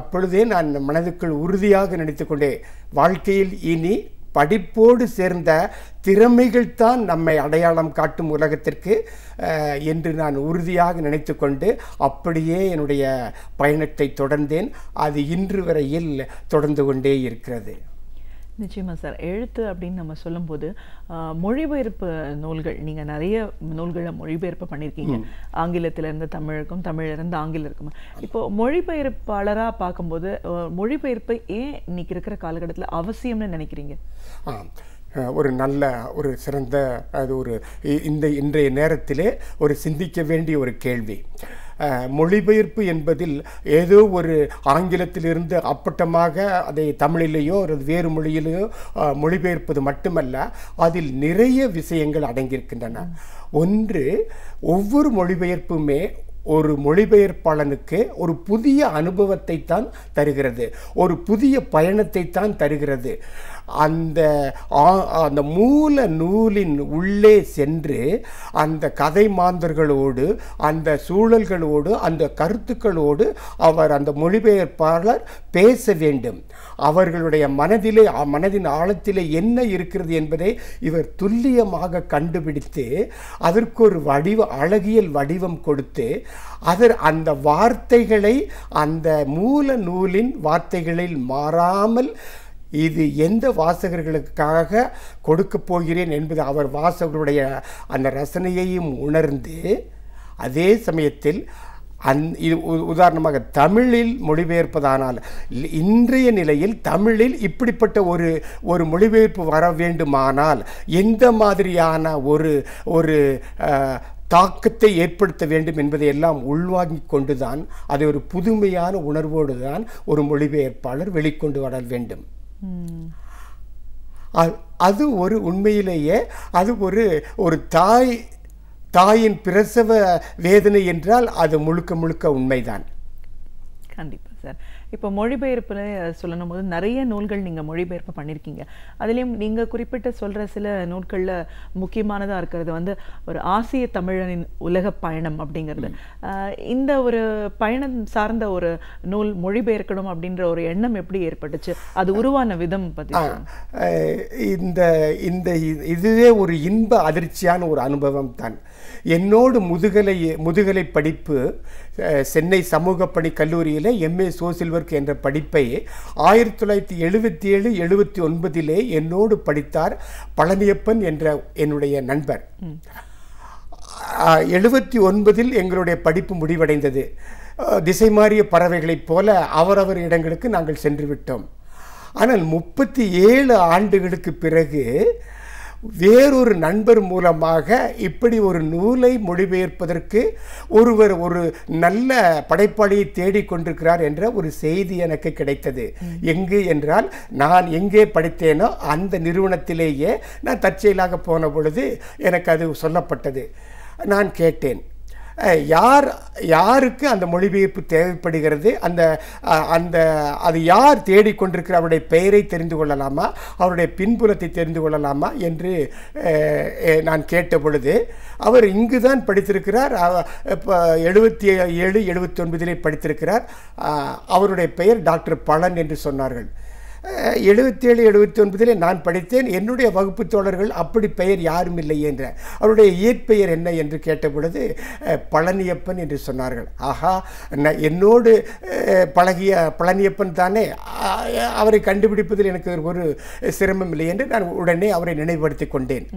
அப்பொழுதே நான் மனதுக்குள் உறுதியாக நினைத்து கொண்டே, வாழ்க்கையில் இனி படிப்போடு சேர்ந்த திறமைகள் தான் நம்மை அடையாளம் காட்டும் உலகத்திற்கு என்று நான் உறுதியாக நினைத்து கொண்டு அப்படியே என்னுடைய பயணத்தை தொடர்ந்தேன். அது இன்று வரையில் தொடர்ந்து கொண்டே இருக்கிறது. நிச்சயமா சார். எழுத்து அப்படின்னு நம்ம சொல்லும்போது மொழிபெயர்ப்பு நூல்கள், நீங்கள் நிறைய நூல்களை மொழிபெயர்ப்பு பண்ணியிருக்கீங்க, ஆங்கிலத்திலிருந்து தமிழுக்கும் தமிழிலிருந்து ஆங்கிலருக்கும். இப்போ மொழிபெயர்ப்பாளராக பார்க்கும்போது மொழிபெயர்ப்பு ஏன் இன்னைக்கு இருக்கிற காலகட்டத்தில் அவசியம்னு நினைக்கிறீங்க? ஒரு சிறந்த இன்றைய நேரத்திலே ஒரு சிந்திக்க வேண்டிய ஒரு கேள்வி. மொழிபெயர்ப்பு என்பதில் ஏதோ ஒரு ஆங்கிலத்திலிருந்து அப்பட்டமாக அதை தமிழிலேயோ அல்லது வேறு மொழியிலேயோ மொழிபெயர்ப்பது மட்டுமல்ல, அதில் நிறைய விஷயங்கள் அடங்கியிருக்கின்றன. ஒன்று, ஒவ்வொரு மொழிபெயர்ப்புமே ஒரு மொழிபெயர்ப்பாளனுக்கு ஒரு புதிய அனுபவத்தை தான் தருகிறது, ஒரு புதிய பயணத்தை தான் தருகிறது. அந்த மூல நூலின் உள்ளே சென்று அந்த கதை மாந்தர்களோடு, அந்த சூழல்களோடு, அந்த கருத்துக்களோடு அந்த மொழிபெயர்ப்பாளர் பேச வேண்டும். அவர்களுடைய மனதின் ஆழத்திலே என்ன இருக்கிறது என்பதை இவர் துல்லியமாக கண்டுபிடித்து அதற்கு ஒரு அழகியல் வடிவம் கொடுத்து அந்த வார்த்தைகளை அந்த மூல நூலின் வார்த்தைகளில் மாறாமல் இது எந்த வாசகர்களுக்காக கொடுக்கப் போகிறேன் என்பது அவர் வாசகர்களுடைய அந்த ரசனையையும் உணர்ந்து, அதே சமயத்தில் இது உதாரணமாக தமிழில் மொழிபெயர்ப்பதானால் இன்றைய நிலையில் தமிழில் இப்படிப்பட்ட ஒரு மொழிபெயர்ப்பு வர வேண்டுமானால் எந்த மாதிரியான ஒரு தாக்கத்தை ஏற்படுத்த வேண்டும் என்பதை எல்லாம் உள்வாங்கிக் கொண்டுதான் அதை ஒரு புதுமையான உணர்வோடு தான் ஒரு மொழிபெயர்ப்பாளர் வெளிக்கொண்டு வர வேண்டும். அது ஒரு உண்மையிலேயே அது ஒரு தாயின் பிரசவ வேதனை என்றால் அது முழுக்க உண்மைதான். கண்டிப்பாக சார். இப்போ மொழிபெயர்ப்பில் சொல்லணும் போது நிறைய நூல்கள் நீங்கள் மொழிபெயர்ப்பு பண்ணியிருக்கீங்க. அதுலேயும் நீங்கள் குறிப்பிட்டு சொல்கிற சில நூல்களில் முக்கியமானதாக இருக்கிறது ஒரு ஆசிய தமிழனின் உலக பயணம் அப்படிங்கிறது. இந்த ஒரு பயணம் சார்ந்த ஒரு நூல் மொழிபெயர்க்கணும் அப்படின்ற ஒரு எண்ணம் எப்படி ஏற்பட்டுச்சு? அது உருவான விதம் பற்றி இதுவே ஒரு இன்ப அதிர்ச்சியான ஒரு அனுபவம் தான். என்னோடு முதுகலை படிப்பு சென்னை சமூக பணி கல்லூரியில் MA சோசியல் ஒர்க் என்ற படிப்பை 1977-79 என்னோடு படித்தார் பழனியப்பன் என்ற என்னுடைய நண்பர். 79 எங்களுடைய படிப்பு முடிவடைந்தது. திசை மாறிய பறவைகளைப் போல அவரவர் இடங்களுக்கு நாங்கள் சென்று விட்டோம். ஆனால் 37 ஆண்டுகளுக்கு பிறகு வேறொரு நண்பர் மூலமாக இப்படி ஒரு நூலை மொழிபெயர்ப்பதற்கு ஒருவர் ஒரு நல்ல படைப்பாளியை தேடிக்கொண்டிருக்கிறார் என்ற ஒரு செய்தி எனக்கு கிடைத்தது. எங்கு என்றால், நான் எங்கே படித்தேனோ அந்த நிறுவனத்திலேயே நான் தற்செயலாக போன பொழுது எனக்கு அது சொல்லப்பட்டது. நான் கேட்டேன், யாருக்கு அந்த மொழிபெயர்ப்பு தேவைப்படுகிறது, அது யார் தேடிக்கொண்டிருக்கிற அவருடைய பெயரை தெரிந்து கொள்ளலாமா, அவருடைய பின்புலத்தை தெரிந்து கொள்ளலாமா என்று நான் கேட்ட பொழுது, அவர் இங்கு தான் படித்திருக்கிறார், 77 79 படித்திருக்கிறார், அவருடைய பெயர் டாக்டர் பழன் என்று சொன்னார்கள். 77 79 நான் படித்தேன். என்னுடைய வகுப்பு தோழர்கள் அப்படி பெயர் யாரும் இல்லை என்ற, அவருடைய இயற்பெயர் என்ன என்று கேட்ட பொழுது பழனியப்பன் என்று சொன்னார்கள். ஆஹா, என்னோடு பழகிய பழனியப்பன் தானே, அவரை கண்டுபிடிப்பதில் எனக்கு ஒரு சிரமம் இல்லை என்று நான் உடனே அவரை நினைவுபடுத்தி கொண்டேன்.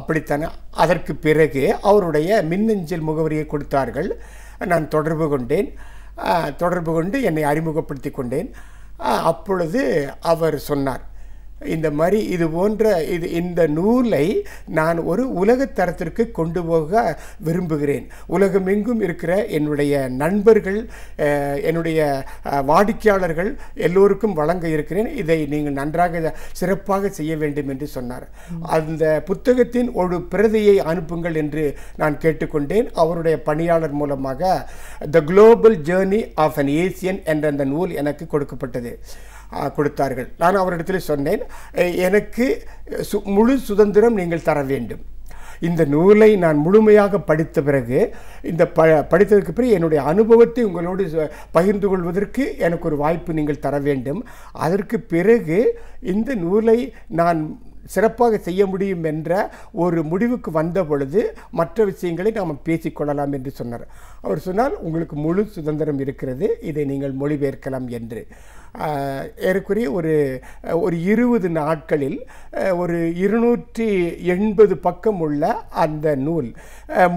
அப்படித்தானே. அதற்கு பிறகு அவருடைய மின்னஞ்சல் முகவரியை கொடுத்தார்கள். நான் தொடர்பு கொண்டு என்னை அறிமுகப்படுத்தி கொண்டேன். அப்பொழுது அவர் சொன்னார், இந்த மாதிரி இது போன்ற இந்த நூலை நான் ஒரு உலகத்தரத்திற்கு கொண்டு போக விரும்புகிறேன். உலகமெங்கும் இருக்கிற என்னுடைய நண்பர்கள், என்னுடைய வாடிக்கையாளர்கள் எல்லோருக்கும் வழங்க இருக்கிறேன். இதை நீங்கள் நன்றாக சிறப்பாக செய்ய வேண்டும் என்று சொன்னார். அந்த புத்தகத்தின் ஒரு பிரதியை அனுப்புங்கள் என்று நான் கேட்டுக்கொண்டேன். அவருடைய பணியாளர் மூலமாக the global journey of an Asian என்ற அந்த நூல் எனக்கு கொடுத்தார்கள். நான் அவரிடத்தில் சொன்னேன், எனக்கு முழு சுதந்திரம் நீங்கள் தர வேண்டும். இந்த நூலை நான் முழுமையாக படித்த பிறகு, படித்ததற்கு பிறகு என்னுடைய அனுபவத்தை உங்களோடு பகிர்ந்து கொள்வதற்கு எனக்கு ஒரு வாய்ப்பு நீங்கள் தர வேண்டும். அதற்கு பிறகு இந்த நூலை நான் சிறப்பாக செய்ய முடியும் என்ற ஒரு முடிவுக்கு வந்த பொழுது மற்ற விஷயங்களை நாம் பேசிக்கொள்ளலாம் என்று சொன்னார். அவர் சொன்னால், உங்களுக்கு முழு சுதந்திரம் இருக்கிறது, இதை நீங்கள் மொழிபெயர்க்கலாம் என்று. ஏறக்குறைய ஒரு 20 நாட்களில் ஒரு 280 பக்கம் உள்ள அந்த நூல்,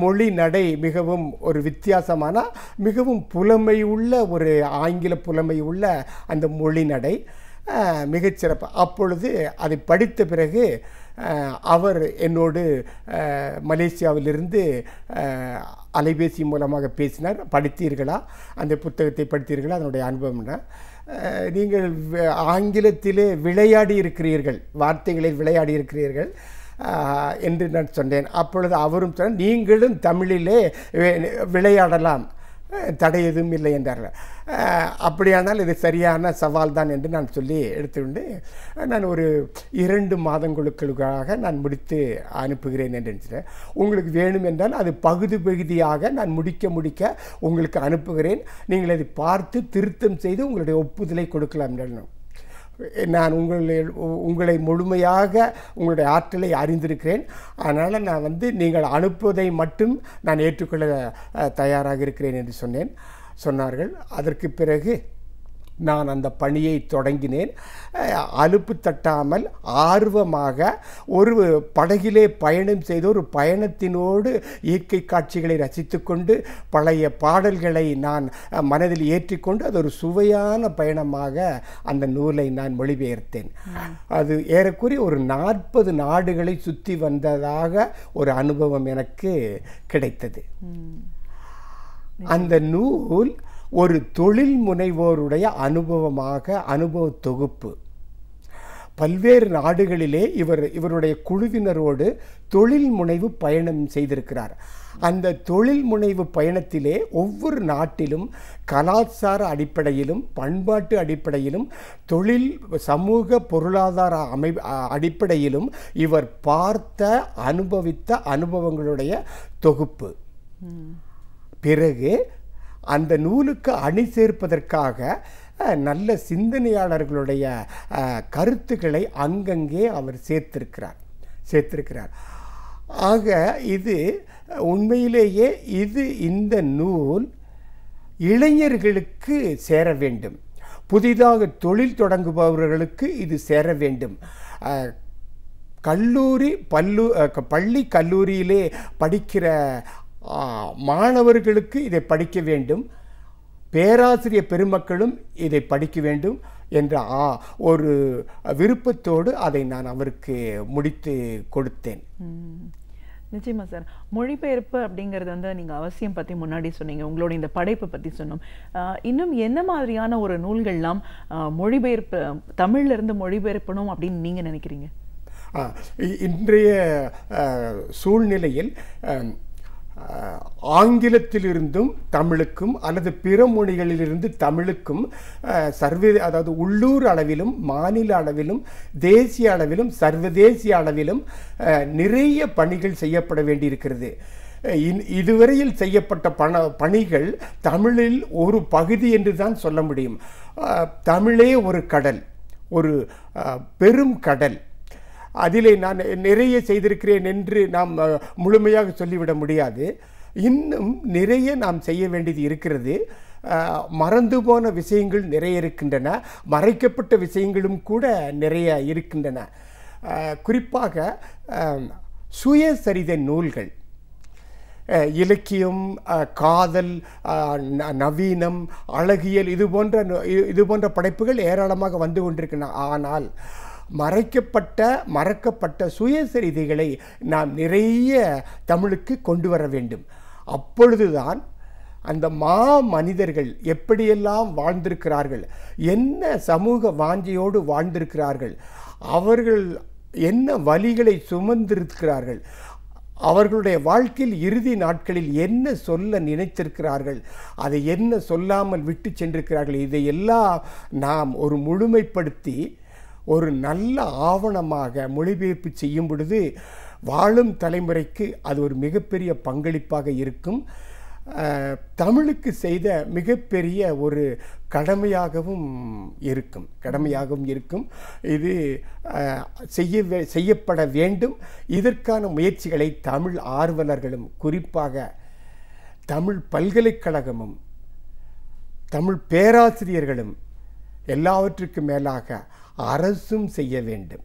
மொழி நடை மிகவும் ஒரு வித்தியாசமான, மிகவும் புலமையுள்ள, ஒரு ஆங்கில புலமையுள்ள அந்த மொழி நடை மிகச்சிறப்பு. அப்பொழுது அதை படித்த பிறகு அவர் என்னோடு மலேசியாவிலிருந்து அலைபேசி மூலமாக பேசினார். படித்தீர்களா, அந்த புத்தகத்தை படித்தீர்களா, அதனுடைய அனுபவம்னா, நீங்கள் ஆங்கிலத்திலே விளையாடி இருக்கிறீர்கள், வார்த்தைகளில் விளையாடி இருக்கிறீர்கள் என்று நான் சொன்னேன். அப்பொழுது அவரும் சொன்னார், நீங்களும் தமிழிலே விளையாடலாம், தடை எதுவும் இல்லை என்றார்கள். அப்படியானால் இது சரியான சவால் தான் என்று நான் சொல்லி எடுத்துக்கொண்டு, நான் ஒரு 2 மாதங்களுக்காக நான் முடித்து அனுப்புகிறேன் என்று நினைக்கிறேன். உங்களுக்கு வேணும் என்றால் அது பகுதியாக நான் முடிக்க உங்களுக்கு அனுப்புகிறேன். நீங்கள் அதை பார்த்து திருத்தம் செய்து உங்களுடைய ஒப்புதலை கொடுக்கலாம் என்று நான் உங்களை முழுமையாக உங்களுடைய ஆற்றலை அறிந்திருக்கிறேன். அதனால் நான் நீங்கள் அனுப்புவதை மட்டும் நான் ஏற்றுக்கொள்ள தயாராக இருக்கிறேன் என்று சொன்னார்கள். அதற்கு பிறகு நான் அந்த பணியை தொடங்கினேன். அலுப்பு தட்டாமல் ஆர்வமாக ஒரு படகிலே பயணம் செய்து ஒரு பயணத்தினோடு இயற்கை காட்சிகளை ரசித்து கொண்டு பழைய பாடல்களை நான் மனதில் ஏற்றிக்கொண்டு அது ஒரு சுவையான பயணமாக அந்த நூலை நான் மொழிபெயர்த்தேன். அது ஏறக்குறைய ஒரு 40 நாடுகளை சுற்றி வந்ததாக ஒரு அனுபவம் எனக்கு கிடைத்தது. அந்த நூல் ஒரு தொழில் முனைவோருடைய அனுபவ தொகுப்பு. பல்வேறு நாடுகளிலே இவருடைய குழுவினரோடு தொழில் முனைவு பயணம் செய்திருக்கிறார். அந்த தொழில் முனைவு பயணத்திலே ஒவ்வொரு நாட்டிலும் கலாச்சார அடிப்படையிலும் பண்பாட்டு அடிப்படையிலும் தொழில் சமூக பொருளாதார அடிப்படையிலும் இவர் அனுபவித்த அனுபவங்களுடைய தொகுப்பு. பிறகு அந்த நூலுக்கு அணி சேர்ப்பதற்காக நல்ல சிந்தனையாளர்களுடைய கருத்துக்களை அங்கங்கே அவர் சேர்த்திருக்கிறார். ஆக இது உண்மையிலேயே இந்த நூல் இளைஞர்களுக்கு சேர வேண்டும், புதிதாக தொழில் தொடங்குபவர்களுக்கு இது சேர வேண்டும். பள்ளி கல்லூரியிலே படிக்கிற மாணவர்களுக்கு இதை படிக்க வேண்டும். பேராசிரியர் பெருமக்களும் இதை படிக்க வேண்டும் என்ற ஒரு விருப்பத்தோடு அதை நான் அவருக்கு முடித்து கொடுத்தேன். நிச்சயமா சார். மொழிபெயர்ப்பு அப்படிங்கிறது வந்து நீங்கள் அவசியம் பற்றி முன்னாடி சொன்னீங்க, உங்களோட இந்த படைப்பை பற்றி சொன்னோம். இன்னும் என்ன மாதிரியான ஒரு நூல்கள்லாம் மொழிபெயர்ப்பு தமிழ்லேருந்து மொழிபெயர்ப்பணும் அப்படின்னு நீங்கள் நினைக்கிறீங்க? இன்றைய சூழ்நிலையில் ஆங்கிலத்திலிருந்தும் தமிழுக்கும் அல்லது பிற மொழிகளிலிருந்து தமிழுக்கும் அதாவது உள்ளூர் அளவிலும் மாநில அளவிலும் தேசிய அளவிலும் சர்வதேசிய அளவிலும் நிறைய பணிகள் செய்யப்பட வேண்டியிருக்கிறது. இதுவரையில் செய்யப்பட்ட பணிகள் தமிழில் ஒரு பகுதி என்று தான் சொல்ல முடியும். தமிழே ஒரு கடல், ஒரு பெரும் கடல். அதிலே நான் நிறைய செய்திருக்கிறேன் என்று நாம் முழுமையாக சொல்லிவிட முடியாது. இன்னும் நிறைய நாம் செய்ய வேண்டியது இருக்கிறது. மறந்து போன விஷயங்கள் நிறைய இருக்கின்றன, மறைக்கப்பட்ட விஷயங்களும் கூட நிறைய இருக்கின்றன. குறிப்பாக சுயசரிதை நூல்கள், இலக்கியம், காதல், நவீனம், அழகியல், இது போன்ற படைப்புகள் ஏராளமாக வந்து கொண்டிருக்கின்றன. ஆனால் மறக்கப்பட்ட சுயசரிதைகளை நாம் நிறைய தமிழுக்கு கொண்டு வர வேண்டும். அப்பொழுதுதான் அந்த மனிதர்கள் எப்படியெல்லாம் வாழ்ந்திருக்கிறார்கள், என்ன சமூக வாஞ்சையோடு வாழ்ந்திருக்கிறார்கள், அவர்கள் என்ன வலிகளை சுமந்திருக்கிறார்கள், அவர்களுடைய வாழ்க்கையில் இறுதி நாட்களில் என்ன சொல்ல நினைத்திருக்கிறார்கள், அதை என்ன சொல்லாமல் விட்டு சென்றிருக்கிறார்கள், இதையெல்லாம் நாம் ஒரு முழுமைப்படுத்தி ஒரு நல்ல ஆவணமாக மொழிபெயர்ப்பு செய்யும் பொழுது வாழும் தலைமுறைக்கு அது ஒரு மிகப்பெரிய பங்களிப்பாக இருக்கும். தமிழுக்கு செய்த மிகப்பெரிய ஒரு கடமையாகவும் இருக்கும். இது செய்யப்பட வேண்டும். இதற்கான முயற்சிகளை தமிழ் ஆர்வலர்களும் குறிப்பாக தமிழ் பல்கலைக்கழகமும் தமிழ் பேராசிரியர்களும் எல்லாவற்றுக்கும் மேலாக அரசும் செய்ய வேண்டும்.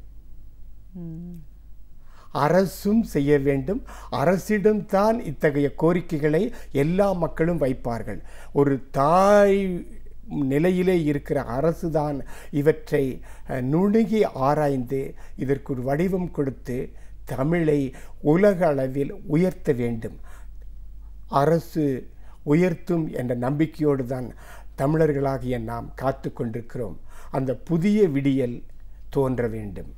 அரசிடம்தான் இத்தகைய கோரிக்கைகளை எல்லா மக்களும் வைப்பார்கள். ஒரு தாய் நிலையிலே இருக்கிற அரசுதான் இவற்றை நுணுகி ஆராய்ந்து இதற்கு ஒரு வடிவம் கொடுத்து தமிழை உலக அளவில் உயர்த்த வேண்டும். அரசு உயர்த்தும் என்ற நம்பிக்கையோடு தான் தமிழர்களாகிய நாம் காத்து கொண்டிருக்கிறோம். அந்த புதிய விடியல் தோன்ற வேண்டும்.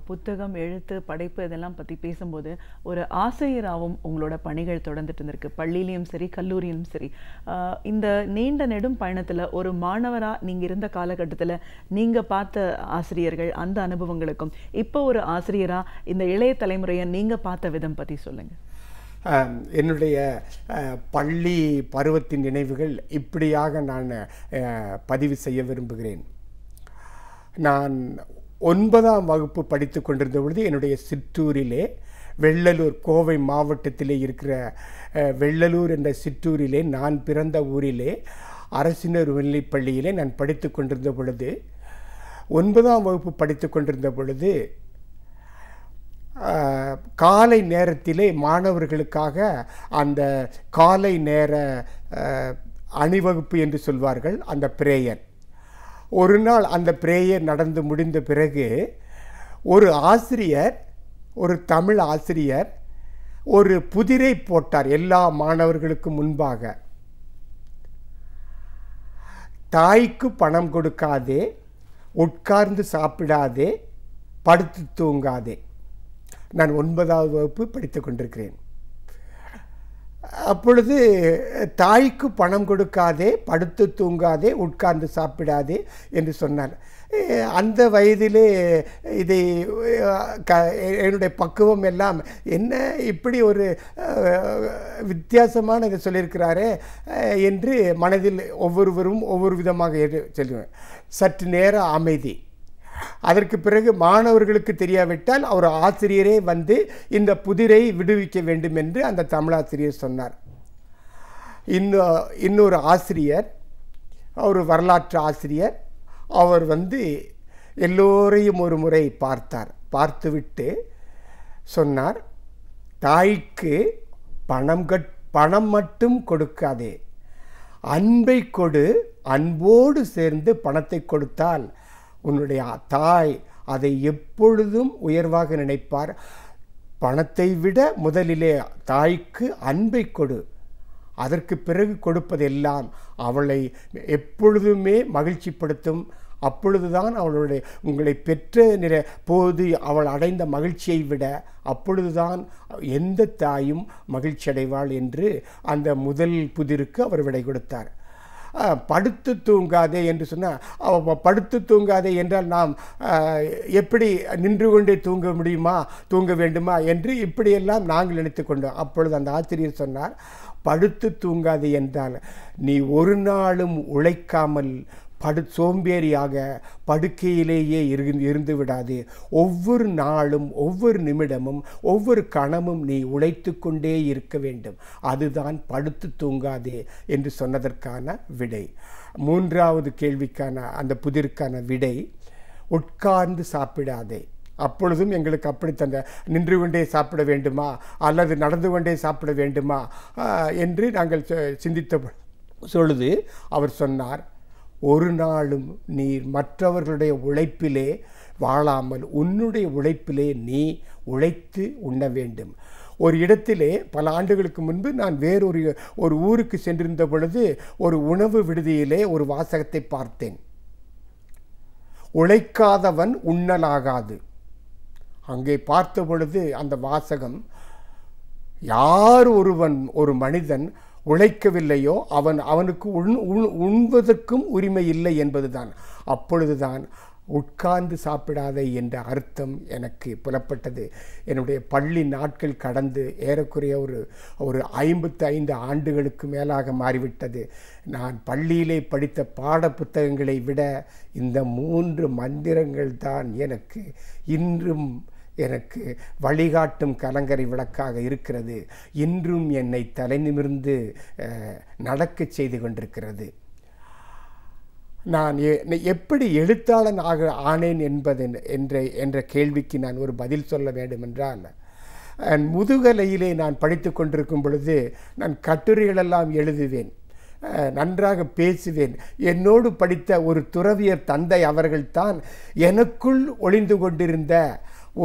புத்தகம், எழுத்து, படைப்பு இதெல்லாம் பற்றி பேசும்போது ஒரு ஆசிரியராகவும் உங்களோட பணிகள் தொடர்ந்துட்டு இருந்திருக்கு, பள்ளியிலையும் சரி கல்லூரியிலும் சரி. இந்த நீண்ட நெடும் பயணத்தில் ஒரு மாணவராக நீங்கள் இருந்த காலகட்டத்தில் நீங்கள் பார்த்த ஆசிரியர்கள், அந்த அனுபவங்களுக்கும் இப்போ ஒரு ஆசிரியராக இந்த இளைய தலைமுறையை நீங்கள் பார்த்த விதம் பற்றி சொல்லுங்கள். என்னுடைய பள்ளி பருவத்தின் நினைவுகள் இப்படியாக நான் பதிவு செய்ய விரும்புகிறேன். நான் 9ஆம் வகுப்பு படித்து கொண்டிருந்த பொழுது என்னுடைய சிற்றூரிலே, வெள்ளலூர், கோவை மாவட்டத்திலே இருக்கிற வெள்ளலூர் என்ற சிற்றூரிலே, நான் பிறந்த ஊரிலே அரசினர் உயர்நிலைப்பள்ளியிலே நான் படித்து கொண்டிருந்த பொழுது, 9ஆம் வகுப்பு படித்து கொண்டிருந்த பொழுது காலை நேரத்திலே மாணவர்களுக்காக அந்த காலை நேர அணிவகுப்பு என்று சொல்வார்கள், அந்த பிரேயர். ஒரு நாள் அந்த பிரேயர் நடந்து முடிந்த பிறகு ஒரு ஆசிரியர், ஒரு தமிழ் ஆசிரியர் ஒரு புதிரை போட்டார் எல்லா மாணவர்களுக்கும் முன்பாக. தாய்க்கு பணம் கொடுக்காதே, உட்கார்ந்து சாப்பிடாதே, படுத்து தூங்காதே. நான் 9ஆவது வகுப்பு படித்து கொண்டிருக்கிறேன். அப்பொழுது தாய்க்கு பணம் கொடுக்காதே, படுத்து தூங்காதே, உட்கார்ந்து சாப்பிடாதே என்று சொன்னார். அந்த வயதிலே இதை என்னுடைய பக்குவம் எல்லாம் என்ன இப்படி ஒரு வித்தியாசமான இதை சொல்லியிருக்கிறாரே என்று மனதில் ஒவ்வொருவரும் ஒவ்வொரு விதமாக சொல்லுவேன். சற்று நேரம் அமைதி. அதற்கு பிறகு மாணவர்களுக்கு தெரியாவிட்டால் அவர் ஆசிரியரே வந்து இந்த புதிரை விடுவிக்க வேண்டும் என்று அந்த தமிழாசிரியர் சொன்னார். இன்னொரு ஆசிரியர், ஒரு வரலாற்று ஆசிரியர், அவர் வந்து எல்லோரையும் ஒரு முறை பார்த்தார். பார்த்துவிட்டு சொன்னார், தாய்க்கு பணம் மட்டும் கொடுக்காதே, அன்பை கொடு, அன்போடு சேர்ந்து பணத்தை கொடுத்தால் உன்னுடைய தாய் அதை எப்பொழுதும் உயர்வாக நினைப்பார். பணத்தை விட முதலிலே தாய்க்கு அன்பை கொடு, அதற்கு பிறகு கொடுப்பதெல்லாம் அவளை எப்பொழுதுமே மகிழ்ச்சிப்படுத்தும். அப்பொழுதுதான் அவளுடைய உங்களை பெற்ற போது அவள் அடைந்த மகிழ்ச்சியை விட அப்பொழுதுதான் எந்த தாயும் மகிழ்ச்சி அடைவாள் என்று அந்த முதல் புதிருக்கு அவர் விடை கொடுத்தார். படுத்து தூங்காதே என்று சொன்னால், படுத்து தூங்காதே என்றால் நாம் எப்படி நின்று கொண்டே தூங்க வேண்டுமா என்று இப்படியெல்லாம் நாங்கள் நினைத்து கொண்டோம். அப்பொழுது அந்த ஆசிரியர் சொன்னார், படுத்து தூங்காதே என்றால் நீ ஒரு நாளும் உழைக்காமல் சோம்பேறியாக படுக்கையிலேயே இருந்து விடாது. ஒவ்வொரு நாளும், ஒவ்வொரு நிமிடமும், ஒவ்வொரு கணமும் நீ உழைத்து கொண்டே இருக்க வேண்டும். அதுதான் படுத்து தூங்காதே என்று சொன்னதற்கான விடை. மூன்றாவது கேள்விக்கான அந்த புதிருக்கான விடை, உட்கார்ந்து சாப்பிடாதே. அப்பொழுதும் எங்களுக்கு அப்படி தந்த நின்று கொண்டே சாப்பிட வேண்டுமா அல்லது நடந்து கொண்டே சாப்பிட வேண்டுமா என்று நாங்கள் சிந்தித்த பொழுது அவர் சொன்னார், ஒரு நாளும் நீ மற்றவர்களுடைய உழைப்பிலே வாழாமல் உன்னுடைய உழைப்பிலே நீ உழைத்து உண்ண வேண்டும். ஒரு இடத்திலே பல ஆண்டுகளுக்கு முன்பு நான் ஒரு ஊருக்கு சென்றிருந்த பொழுது ஒரு உணவு விடுதியிலே ஒரு வாசகத்தை பார்த்தேன், உழைக்காதவன் உண்ணலாகாது. அங்கே பார்த்த பொழுது அந்த வாசகம், யார் ஒரு மனிதன் உழைக்கவில்லையோ அவனுக்கு உண்பதற்கும் உரிமை இல்லை என்பதுதான். அப்பொழுதுதான் உட்கார்ந்து சாப்பிடாதே என்ற அர்த்தம் எனக்கு புலப்பட்டது. என்னுடைய பள்ளி நாட்கள் கடந்து ஏறக்குறைய ஒரு 55 ஆண்டுகளுக்கு மேலாக மாறிவிட்டது. நான் பள்ளியிலே படித்த பாட புத்தகங்களை விட இந்த 3 மந்திரங்கள் தான் இன்றும் எனக்கு வழிகாட்டும் கலங்கரை விளக்காக இருக்கிறது. இன்றும் என்னை தலை நிமிர்ந்து நடக்க செய்து கொண்டிருக்கிறது. நான் எப்படி எழுத்தாளன் ஆனேன் என்ற கேள்விக்கு நான் ஒரு பதில் சொல்ல வேண்டும் என்றால், முதுகலையிலே நான் படித்து கொண்டிருக்கும் பொழுது நான் கட்டுரைகளெல்லாம் எழுதுவேன், நன்றாக பேசுவேன். என்னோடு படித்த ஒரு துறவியர் தந்தை அவர்கள்தான் எனக்குள் ஒளிந்து கொண்டிருந்த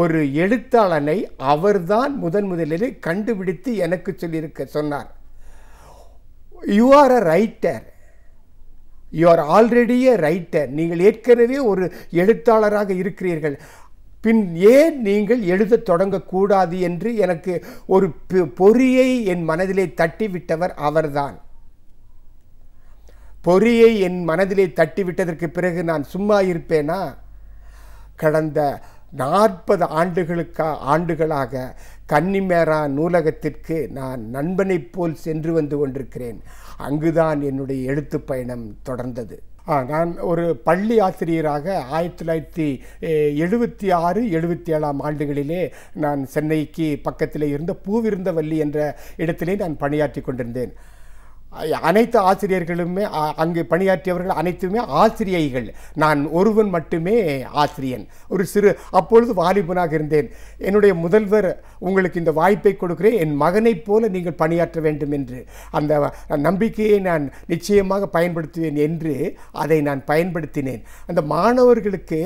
ஒரு எழுத்தாளனை அவர்தான் முதலிலே கண்டுபிடித்து எனக்கு சொன்னார். You are a writer, you are already a writer. நீங்கள் ஏற்கனவே ஒரு எழுத்தாளராக இருக்கிறீர்கள், பின் ஏன் நீங்கள் எழுத தொடங்கக்கூடாது என்று எனக்கு ஒரு பொறியை என் மனதிலே தட்டிவிட்டவர் அவர்தான். பொறியை என் மனதிலே தட்டிவிட்டதற்கு பிறகு நான் சும்மா இருப்பேனா? கடந்த 40 ஆண்டுகளாக கன்னிமேரா நூலகத்திற்கு நான் நண்பனைப் போல் சென்று வந்து கொண்டிருக்கிறேன். அங்குதான் என்னுடைய எழுத்து பயணம் தொடர்ந்தது. நான் ஒரு பள்ளி ஆசிரியராக 1976-77 ஆண்டுகளிலே நான் சென்னைக்கு பக்கத்திலே இருந்த பூவிருந்தவல்லி என்ற இடத்திலே நான் பணியாற்றி கொண்டிருந்தேன். அனைத்து ஆசிரியர்களுமே அங்கு பணியாற்றியவர்கள் அனைத்துமே ஆசிரியைகள், நான் ஒருவன் மட்டுமே ஆசிரியன். அப்பொழுது வாலிபனாக இருந்தேன். என்னுடைய முதல்வர், உங்களுக்கு இந்த வாய்ப்பை கொடுக்கிறேன், என் மகனைப் போல நீங்கள் பணியாற்ற வேண்டும் என்று. அந்த நம்பிக்கையை நான் நிச்சயமாக பயன்படுத்துவேன் என்று அதை நான் பயன்படுத்தினேன். அந்த மாணவர்களுக்கு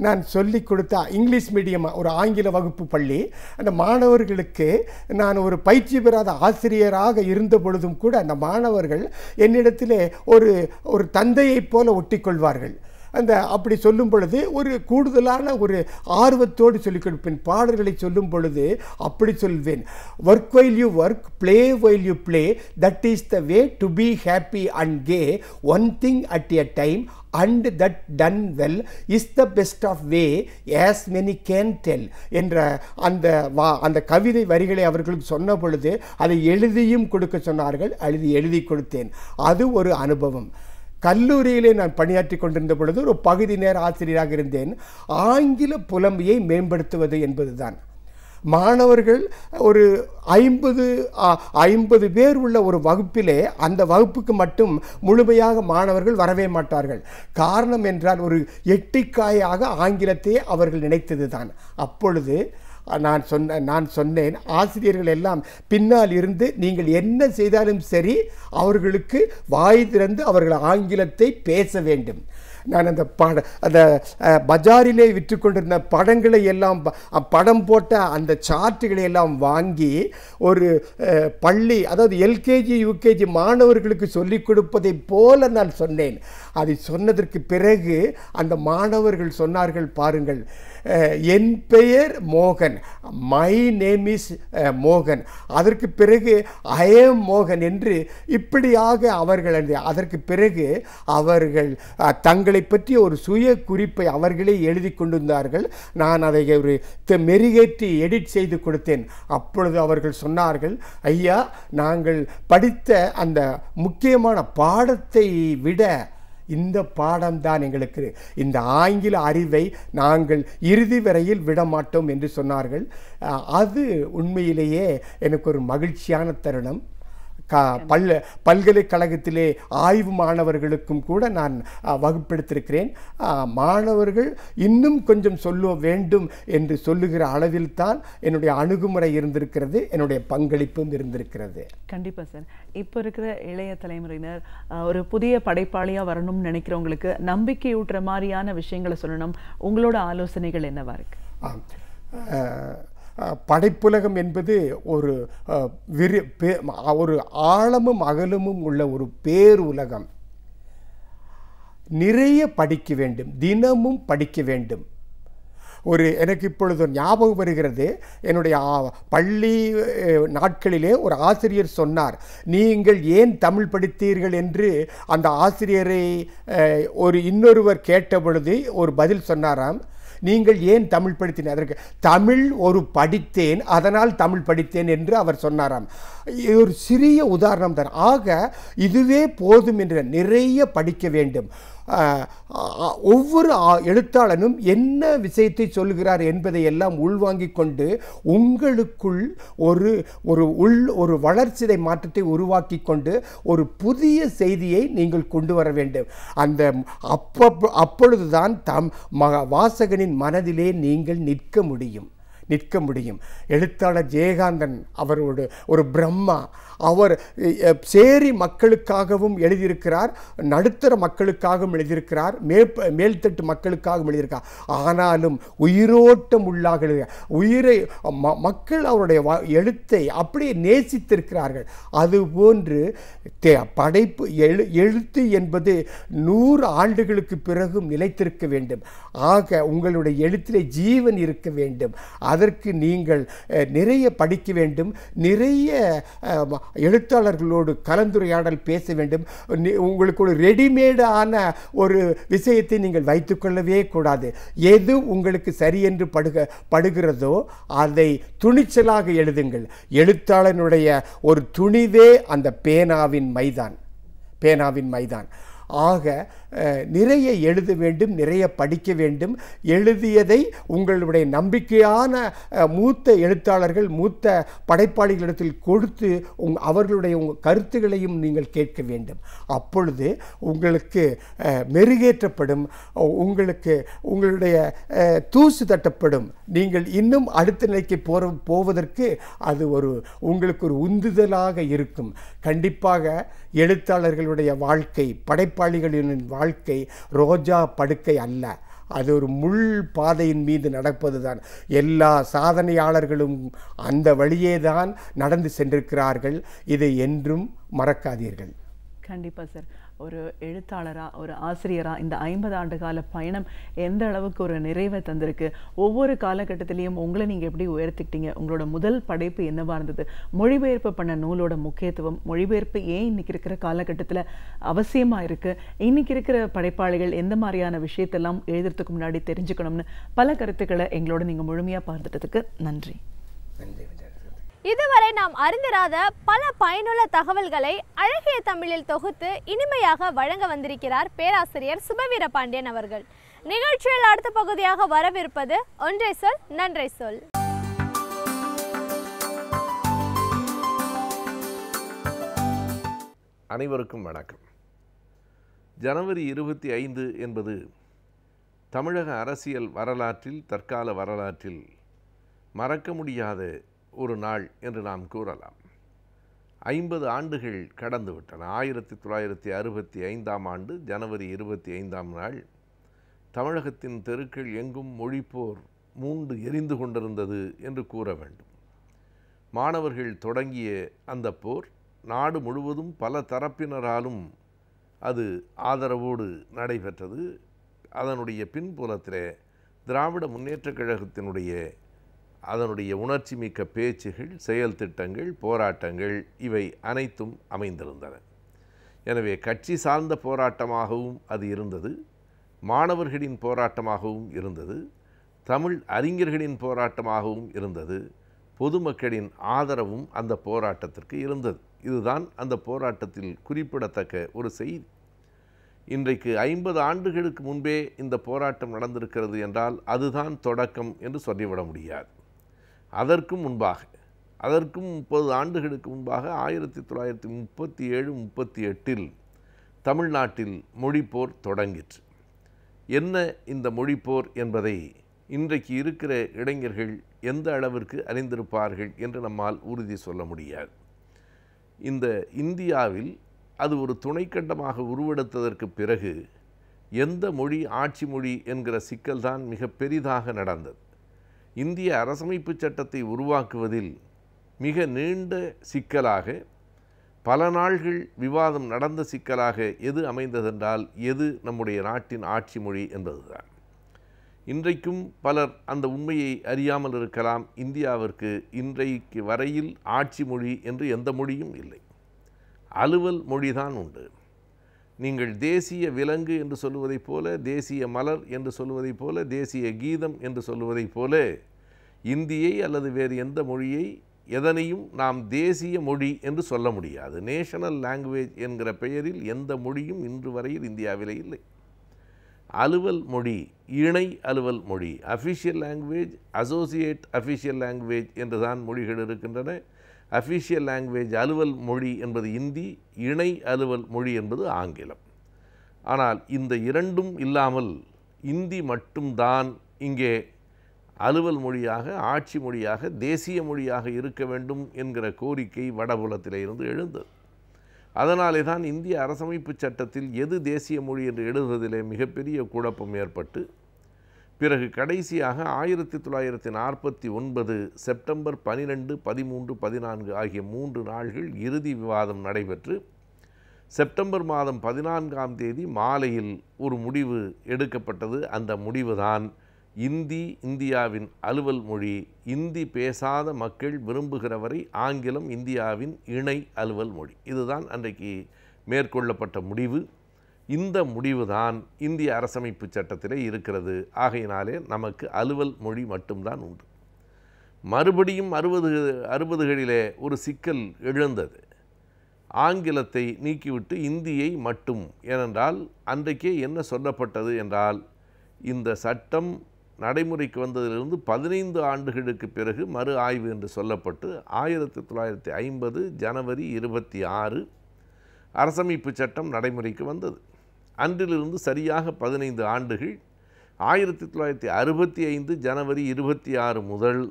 நான் சொல்லிக் கொடுத்த இங்கிலீஷ் மீடியம், ஒரு ஆங்கில வகுப்பு பள்ளி, அந்த மாணவர்களுக்கு நான் ஒரு பயிற்சி பெறாத ஆசிரியராக இருந்த பொழுதும் கூட அந்த மாணவர்கள் என்னிடத்திலே ஒரு தந்தையைப் போல ஒட்டிக்கொள்வார்கள். அப்படி சொல்லும் பொழுது ஒரு கூடுதலான ஒரு ஆர்வத்தோடு சொல்லிக் கொடுப்பேன். பாடல்களை சொல்லும் பொழுது அப்படி சொல்வேன், work while you work, play while you play, that is the way to be happy and K, one thing at a time and that done well is the best of way as many can tell என்ற அந்த கவிதை வரிகளை அவர்களுக்கு சொன்ன பொழுது அதை எழுதியும் கொடுக்க சொன்னார்கள். எழுதி கொடுத்தேன். அது ஒரு அனுபவம். கல்லூரியிலே நான் பணியாற்றி கொண்டிருந்த பொழுது ஒரு பகுதி நேர ஆசிரியராக இருந்தேன். ஆங்கில புலமையை மேம்படுத்துவது என்பதுதான். மாணவர்கள் ஒரு 50 பேர் உள்ள ஒரு வகுப்பிலே அந்த வகுப்புக்கு மட்டும் முழுமையாக மாணவர்கள் வரவே மாட்டார்கள். காரணம் என்றால் ஒரு எட்டிக்காயாக ஆங்கிலத்தை அவர்கள் நினைத்தது தான். அப்பொழுது நான் சொன்னேன், ஆசிரியர்கள் எல்லாம் பின்னால் இருந்து நீங்கள் என்ன செய்தாலும் சரி அவர்களுக்கு வாய் திறந்து அவர்கள் ஆங்கிலத்தை பேச வேண்டும். நான் அந்த பஜாரிலே விற்று கொண்டிருந்த படங்களை எல்லாம் படம் போட்ட அந்த சார்ட்டுகளை எல்லாம் வாங்கி ஒரு பள்ளி, அதாவது எல்கேஜி யூகேஜி மாணவர்களுக்கு சொல்லிக் கொடுப்பதை போல நான் சொன்னேன். அதை சொன்னதற்கு பிறகு அந்த மாணவர்கள் சொன்னார்கள், பாருங்கள், என் பெயர் மோகன், மை நேம் இஸ் மோகன், அதற்கு பிறகு ஐ எம் மோகன் என்று இப்படியாக அவர்கள் அதற்கு பிறகு அவர்கள் தங்களை பற்றி ஒரு சுய குறிப்பை அவர்களே எழுதி கொண்டிருந்தார்கள். நான் அதை ஒரு மெருகேற்றி எடிட் செய்து கொடுத்தேன். அப்பொழுது அவர்கள் சொன்னார்கள், ஐயா, நாங்கள் படித்த அந்த முக்கியமான பாடத்தை விட இந்த பாடம்தான் எங்களுக்கு, இந்த ஆங்கில அறிவை நாங்கள் இறுதி வரையில் விடமாட்டோம் என்று சொன்னார்கள். அது உண்மையிலேயே எனக்கு ஒரு மகிழ்ச்சியான தருணம். பல்கலைக்கழகத்திலே ஆய்வு மாணவர்களுக்கும் கூட நான் வகுப்பெடுத்திருக்கிறேன். மாணவர்கள் இன்னும் கொஞ்சம் சொல்ல வேண்டும் என்று சொல்லுகிற அளவில் தான் என்னுடைய அணுகுமுறை இருந்திருக்கிறது, என்னுடைய பங்களிப்பும் இருந்திருக்கிறது. கண்டிப்பாக சார். இப்போ இருக்கிற இளைய தலைமுறையினர் ஒரு புதிய படைப்பாளியாக வரணும்னு நினைக்கிறவங்களுக்கு நம்பிக்கையூட்டுற மாதிரியான விஷயங்களை சொல்லணும், உங்களோட ஆலோசனைகள் என்னவா இருக்கு? படைப்புலகம் என்பது ஒரு ஆழமும் அகலமும் உள்ள ஒரு பேருலகம். நிறைய படிக்க வேண்டும், தினமும் படிக்க வேண்டும். எனக்கு இப்பொழுது ஞாபகம் வருகிறது, என்னுடைய பள்ளி நாட்களிலே ஒரு ஆசிரியர் சொன்னார், நீங்கள் ஏன் தமிழ் படித்தீர்கள் என்று அந்த ஆசிரியரை இன்னொருவர் கேட்ட பொழுது ஒரு பதில் சொன்னாராம், நீங்கள் ஏன் தமிழ் படித்தீர்கள்? அதற்கு தமிழ் படித்தேன், அதனால் தமிழ் படித்தேன் என்று அவர் சொன்னாராம். ஒரு சிறிய உதாரணம் தான். ஆக இதுவே போதும் என்று நிறைய படிக்க வேண்டும். ஒவ்வொரு எழுத்தாளனும் என்ன விஷயத்தை சொல்கிறார் என்பதை எல்லாம் உள்வாங்கிக் கொண்டு உங்களுக்குள் ஒரு வளர்ச்சிதை மாற்றத்தை உருவாக்கி கொண்டு ஒரு புதிய செய்தியை நீங்கள் கொண்டு வர வேண்டும். அப்பொழுதுதான் வாசகனின் மனதிலே நீங்கள் நிற்க முடியும். எழுத்தாளர் ஜெயகாந்தன் அவரோடு ஒரு பிரம்மா, அவர் சேரி மக்களுக்காகவும் எழுதியிருக்கிறார், நடுத்தர மக்களுக்காகவும் எழுதியிருக்கிறார், மேல்தட்டு மக்களுக்காகவும் எழுதியிருக்கிறார். ஆனாலும் உயிரோட்டம் உள்ளாக மக்கள் அவருடைய எழுத்தை அப்படியே நேசித்திருக்கிறார்கள். அதுபோன்று படைப்பு எழுத்து என்பது 100 ஆண்டுகளுக்கு பிறகும் நிலைத்திருக்க வேண்டும். ஆக உங்களுடைய எழுத்திலே ஜீவன் இருக்க வேண்டும். அதற்கு நீங்கள் நிறைய படிக்க வேண்டும், நிறைய எழுத்தாளர்களோடு கலந்துரையாடல் பேச வேண்டும். உங்களுக்கு ஒரு ரெடிமேடான ஒரு விஷயத்தை நீங்கள் வைத்துக்கொள்ளவே கூடாது. எது உங்களுக்கு சரி என்று படுகிறதோ அதை துணிச்சலாக எழுதுங்கள். எழுத்தாளனுடைய ஒரு துணிவே அந்த பேனாவின் மைதான். ஆக நிறைய எழுத வேண்டும், நிறைய படிக்க வேண்டும். எழுதியதை உங்களுடைய நம்பிக்கையான மூத்த எழுத்தாளர்கள், மூத்த படைப்பாளிகளிடத்தில் கொடுத்து அவர்களுடைய கருத்துக்களையும் நீங்கள் கேட்க வேண்டும். அப்பொழுது உங்களுக்கு மெருகேற்றப்படும், உங்களுடைய தூசு தட்டப்படும். நீங்கள் இன்னும் அடுத்த நிலைக்கு போவதற்கு அது உங்களுக்கு ஒரு உந்துதலாக இருக்கும். கண்டிப்பாக எழுத்தாளர்களுடைய வாழ்க்கை, படைப்பாளிகளின் வாழ்க்கை ரோஜா படுக்கை அல்ல, அது ஒரு முள் பாதையின் மீது நடப்பதுதான். எல்லா சாதனையாளர்களும் அந்த வழியே தான் நடந்து சென்றிருக்கிறார்கள். இதை என்றும் மறக்காதீர்கள். கண்டிப்பாக சார். ஒரு எழுத்தாளராக, ஒரு ஆசிரியராக இந்த 50 ஆண்டு கால பயணம் எந்த அளவுக்கு ஒரு நிறைவை தந்திருக்கு? ஒவ்வொரு காலகட்டத்திலையும் உங்களை நீங்கள் எப்படி உயர்த்திக்கிட்டீங்க? உங்களோட முதல் படைப்பு என்னவாக இருந்தது? மொழிபெயர்ப்பு பண்ண நூலோட முக்கியத்துவம், மொழிபெயர்ப்பு ஏன் இன்றைக்கி இருக்கிற காலகட்டத்தில் அவசியமாக இருக்குது, இன்றைக்கி இருக்கிற படைப்பாளிகள் எந்த மாதிரியான விஷயத்தெல்லாம் எழுதுறதுக்கு முன்னாடி தெரிஞ்சுக்கணும்னு பல கருத்துக்களை எங்களோட நீங்கள் முழுமையாக பார்த்துட்டதுக்கு நன்றி. இதுவரை நாம் அறிந்திராத பல பயனுள்ள தகவல்களை அழகிய தமிழில் தொகுத்து இனிமையாக வழங்க வந்திருக்கிறார் பேராசிரியர் சுபவீர பாண்டியன் அவர்கள். நிகழ்ச்சியில் அடுத்த பகுதியாக வரவிருப்பது ஒன்றை சொல் நன்றை சொல். அனைவருக்கும் வணக்கம். ஜனவரி 25 என்பது தமிழக அரசியல் வரலாற்றில், தற்கால வரலாற்றில் மறக்க முடியாத ஒரு நாள் என்று நாம் கூறலாம். 50 ஆண்டுகள் கடந்து விட்டன. 1965ஆம் ஆண்டு ஜனவரி 25ஆம் நாள் தமிழகத்தின் தெருக்கள் எங்கும் மொழிப்போர் மூண்டு எரிந்து கொண்டிருந்தது என்று கூற வேண்டும். மாணவர்கள் தொடங்கிய அந்த போர் நாடு முழுவதும் பல தரப்பினராலும் அது ஆதரவோடு நடைபெற்றது. அதனுடைய பின்புலத்தில் திராவிட முன்னேற்றக் கழகத்தினுடைய அதனுடைய உணர்ச்சி மிக்க பேச்சுகள், செயல் திட்டங்கள், போராட்டங்கள் இவை அனைத்தும் அமைந்திருந்தன. எனவே கட்சி சார்ந்த போராட்டமாகவும் அது இருந்தது, மாணவர்களின் போராட்டமாகவும் இருந்தது, தமிழ் அறிஞர்களின் போராட்டமாகவும் இருந்தது, பொதுமக்களின் ஆதரவும் அந்த போராட்டத்திற்கு இருந்தது. இதுதான் அந்த போராட்டத்தில் குறிப்பிடத்தக்க ஒரு செய்தி. இன்றைக்கு 50 ஆண்டுகளுக்கு முன்பே இந்த போராட்டம் நடந்திருக்கிறது என்றால் அதுதான் தொடக்கம் என்று சொல்லிவிட முடியாது. அதற்கும் 30 ஆண்டுகளுக்கு முன்பாக 1937-38 தமிழ்நாட்டில் மொழிப்போர் தொடங்கிற்று. என்ன இந்த மொழிப்போர் என்பதை இன்றைக்கு இருக்கிற இளைஞர்கள் எந்த அளவிற்கு அறிந்திருப்பார்கள் என்று நம்மால் உறுதி சொல்ல முடியாது. இந்த இந்தியாவில் அது ஒரு துணைக்கண்டமாக உருவெடுத்ததற்கு பிறகு எந்த மொழி ஆட்சி மொழி என்கிற சிக்கல்தான் மிக பெரிதாக நடந்தது. இந்திய அரசமைப்பு சட்டத்தை உருவாக்குவதில் மிக நீண்ட சிக்கலாக, பல நாள்கள் விவாதம் நடந்த சிக்கலாக எது அமைந்ததென்றால் எது நம்முடைய நாட்டின் ஆட்சி மொழி என்பதுதான். இன்றைக்கும் பலர் அந்த உண்மையை அறியாமல் இருக்கலாம். இந்தியாவிற்கு இன்றைக்கு வரையில் ஆட்சி மொழி என்று எந்த மொழியும் இல்லை. அலுவல் மொழிதான் உண்டு. நீங்கள் தேசிய விலங்கு என்று சொல்லுவதைப் போல, தேசிய மலர் என்று சொல்லுவதைப் போல, தேசிய கீதம் என்று சொல்லுவதைப் போல இந்தியை அல்லது வேறு எந்த மொழியை எதனையும் நாம் தேசிய மொழி என்று சொல்ல முடியாது. நேஷனல் லாங்குவேஜ் என்கிற பெயரில் எந்த மொழியும் இன்று வரையில் இந்தியாவிலே இல்லை. அலுவல் மொழி, இணை அலுவல் மொழி, official language, associate official language என்று தான் மொழிகள் இருக்கின்றன. அஃபிஷியல் லாங்குவேஜ் அலுவல் மொழி என்பது இந்தி, இணை அலுவல் மொழி என்பது ஆங்கிலம். ஆனால் இந்த இரண்டும் இல்லாமல் இந்தி மட்டும்தான் இங்கே அலுவல் மொழியாக, ஆட்சி மொழியாக, தேசிய மொழியாக இருக்க வேண்டும் என்கிற கோரிக்கை வடபுலத்திலே இருந்து எழுந்தது. அதனாலே தான் இந்திய அரசமைப்பு சட்டத்தில் எது தேசிய மொழி என்று எழுதுவதிலே மிகப்பெரிய குழப்பம் ஏற்பட்டு பிறகு கடைசியாக 1949 செப்டம்பர் 12, 13, 14 ஆகிய 3 நாள்கள் இறுதி விவாதம் நடைபெற்று செப்டம்பர் மாதம் 14ஆம் தேதி மாலையில் ஒரு முடிவு எடுக்கப்பட்டது. அந்த முடிவுதான் இந்தி இந்தியாவின் அலுவல் மொழி, இந்தி பேசாத மக்கள் விரும்புகிற வரை ஆங்கிலம் இந்தியாவின் இணை அலுவல் மொழி. இதுதான் அன்றைக்கு மேற்கொள்ளப்பட்ட முடிவு. இந்த முடிவுதான் இந்திய அரசமைப்பு சட்டத்திலே இருக்கிறது. ஆகையினாலே நமக்கு அலுவல் மொழி மட்டும்தான் உண்டு. மறுபடியும் 60களிலே ஒரு சிக்கல் எழுந்தது. ஆங்கிலத்தை நீக்கிவிட்டு இந்தியை மட்டும். ஏனென்றால் அன்றைக்கே என்ன சொல்லப்பட்டது என்றால், இந்த சட்டம் நடைமுறைக்கு வந்ததிலிருந்து 15 ஆண்டுகளுக்கு பிறகு மறு ஆய்வு என்று சொல்லப்பட்டு 1950 ஜனவரி 26 அரசமைப்பு சட்டம் நடைமுறைக்கு வந்தது. அன்றிலிருந்து சரியாக 15 ஆண்டுகள் 1965 ஜனவரி 26 முதல்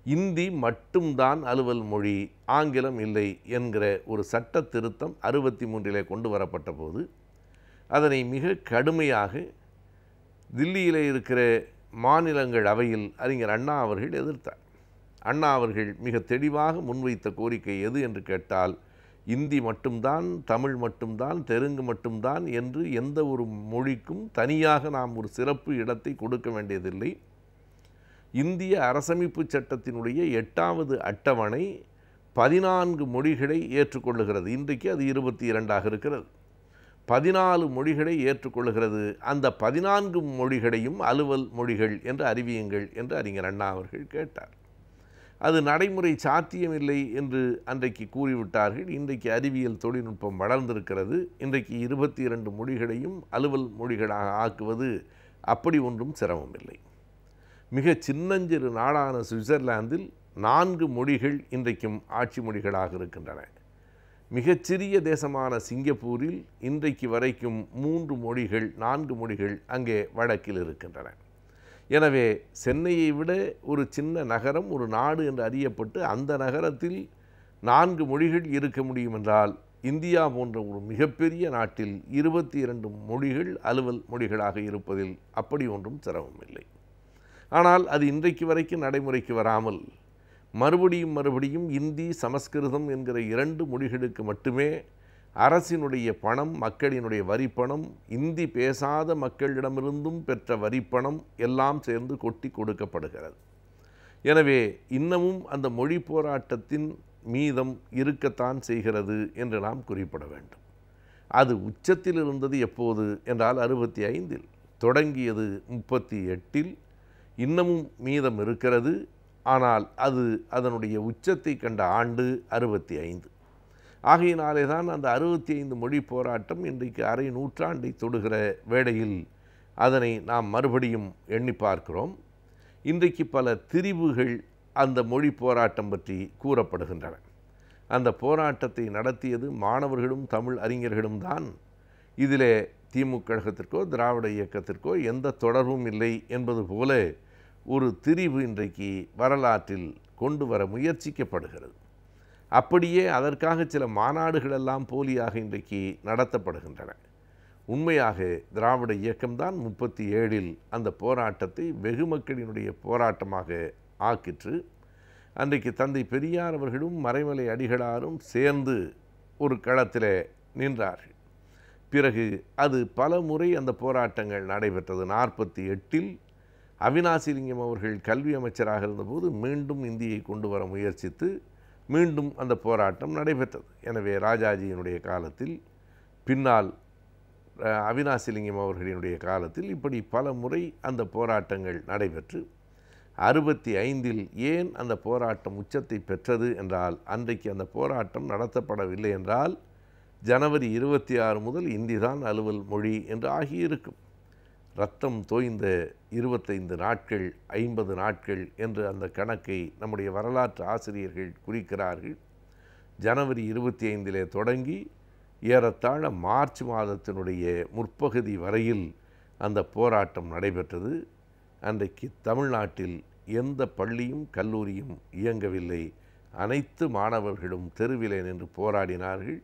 இந்தி மட்டும்தான் அலுவல் மொழி, ஆங்கிலம் இல்லை என்கிற ஒரு சட்ட திருத்தம் 63 கொண்டு வரப்பட்ட போது அதனை மிக கடுமையாக தில்லியிலே இருக்கிற மாநிலங்கள் அவையில் அறிஞர் அண்ணா அவர்கள் எதிர்த்தார். அண்ணா அவர்கள் மிக தெளிவாக முன்வைத்த கோரிக்கை எது என்று கேட்டால், இந்தி மட்டும்தான், தமிழ் மட்டும்தான், தெலுங்கு மட்டும்தான் என்று எந்த ஒரு மொழிக்கும் தனியாக நாம் ஒரு சிறப்பு இடத்தை கொடுக்க வேண்டியதில்லை. இந்திய அரசமைப்பு சட்டத்தினுடைய 8வது அட்டவணை 14 மொழிகளை ஏற்றுக்கொள்ளுகிறது. இன்றைக்கு அது 22ஆக இருக்கிறது. 14 மொழிகளை ஏற்றுக்கொள்ளுகிறது. அந்த 14 மொழிகளையும் அலுவல் மொழிகள் என்று அறிவியுங்கள் என்று அறிஞர் அண்ணா அவர்கள் கேட்டார். அது நடைமுறை சாத்தியமில்லை என்று அன்றைக்கு கூறிவிட்டார்கள். இன்றைக்கு அறிவியல் தொழில்நுட்பம் வளர்ந்திருக்கிறது. இன்றைக்கு 22 மொழிகளையும் அலுவல் மொழிகளாக ஆக்குவது அப்படி ஒன்றும் சிரமமில்லை. மிக சின்னஞ்சிறு நாடான சுவிட்சர்லாந்தில் 4 மொழிகள் இன்றைக்கும் ஆட்சி மொழிகளாக இருக்கின்றன. மிகச்சிறிய தேசமான சிங்கப்பூரில் இன்றைக்கு வரைக்கும் 3 மொழிகள் 4 மொழிகள் அங்கே வழக்கில் இருக்கின்றன. எனவே சென்னையை விட ஒரு சின்ன நகரம், ஒரு நாடு என்று அறியப்பட்டு அந்த நகரத்தில் 4 மொழிகள் இருக்க முடியும் என்றால், இந்தியா போன்ற ஒரு மிகப்பெரிய நாட்டில் 22 மொழிகள் அலுவல் மொழிகளாக இருப்பதில் அப்படி ஒன்றும் சிரமமில்லை. ஆனால் அது இன்றைக்கு வரைக்கும் நடைமுறைக்கு வராமல் மறுபடியும் இந்தி, சமஸ்கிருதம் என்கிற 2 மொழிகளுக்கு மட்டுமே அரசினுடைய பணம், மக்களினுடைய வரிப்பணம், இந்தி பேசாத மக்களிடமிருந்தும் பெற்ற வரிப்பணம் எல்லாம் சேர்ந்து கொட்டி கொடுக்கப்படுகிறது. எனவே இன்னமும் அந்த மொழி போராட்டத்தின் மீதம் இருக்கத்தான் செய்கிறது என்று நாம் குறிப்பிட வேண்டும். அது உச்சத்தில் இருந்தது எப்போது என்றால் 65இல் தொடங்கியது, 38இல் இன்னமும் மீதம் இருக்கிறது. ஆனால் அது அதனுடைய உச்சத்தை கண்ட ஆண்டு 65. ஆகையினாலே தான் அந்த 65 மொழி போராட்டம் இன்றைக்கு அரை நூற்றாண்டை தொடுகிற வேளையில் அதனை நாம் மறுபடியும் எண்ணி பார்க்கிறோம். இன்றைக்கு பல திரிவுகள் அந்த மொழி போராட்டம் பற்றி கூறப்படுகின்றன. அந்த போராட்டத்தை நடத்தியது மாணவர்களும் தமிழ் அறிஞர்களும் தான். இதிலே திமுக கழகத்திற்கோ திராவிட இயக்கத்திற்கோ எந்த தொடர்பும் இல்லை என்பது போல ஒரு திரிவு இன்றைக்கு வரலாற்றில் கொண்டு வர முயற்சிக்கப்படுகிறது. அப்படியே அதற்காக சில மாநாடுகளெல்லாம் போலியாக இன்றைக்கு நடத்தப்படுகின்றன. உண்மையாக திராவிட இயக்கம்தான் 37இல் அந்த போராட்டத்தை வெகு மக்களினுடைய போராட்டமாக ஆக்கிற்று. அன்றைக்கு தந்தை பெரியார் அவர்களும் மறைமலை அடிகளாரும் சேர்ந்து ஒரு களத்தில் நின்றார்கள். பிறகு அது பல முறை அந்த போராட்டங்கள் நடைபெற்றது. 48இல் அவினாசிலிங்கம் அவர்கள் கல்வி அமைச்சராக இருந்தபோது மீண்டும் இந்தியை கொண்டு வர முயற்சித்து மீண்டும் அந்த போராட்டம் நடைபெற்றது. எனவே ராஜாஜியினுடைய காலத்தில், பின்னால் அவினாசிலிங்கம் அவர்களினுடைய காலத்தில் இப்படி பல முறை அந்த போராட்டங்கள் நடைபெற்று 65இல் ஏன் அந்த போராட்டம் உச்சத்தை பெற்றது என்றால், அன்றைக்கு அந்த போராட்டம் நடத்தப்படவில்லை என்றால் ஜனவரி 26 முதல் இந்தி தான் அலுவல் மொழி என்று ஆகியிருக்கும். ரத்தம் தோய்ந்த 25 நாட்கள், 50 நாட்கள் என்று அந்த கணக்கை நம்முடைய வரலாற்று ஆசிரியர்கள் குறிக்கிறார்கள். ஜனவரி 25இலே தொடங்கி ஏறத்தாழ மார்ச் மாதத்தினுடைய முற்பகுதி வரையில் அந்த போராட்டம் நடைபெற்றது. அன்றைக்கு தமிழ்நாட்டில் எந்த பள்ளியும் கல்லூரியும் இயங்கவில்லை. அனைத்து மாணவர்களும் தெருவிலே நின்று போராடினார்கள்.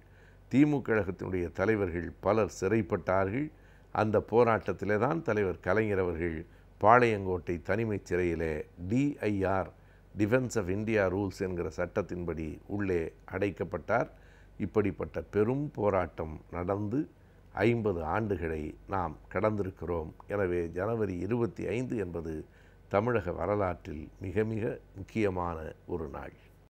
திமுக கழகத்தினுடைய தலைவர்கள் பலர் சிறைப்பட்டார்கள். அந்த போராட்டத்திலே தான் தலைவர் கலைஞர் அவர்கள் பாளையங்கோட்டை தனிமைச் சிறையிலே DIR, defence of India rules என்கிற சட்டத்தின்படி உள்ளே அடைக்கப்பட்டார். இப்படிப்பட்ட பெரும் போராட்டம் நடந்து 50 ஆண்டுகளை நாம் கடந்திருக்கிறோம். எனவே ஜனவரி 25 என்பது தமிழக வரலாற்றில் மிக மிக முக்கியமான ஒரு நாள்.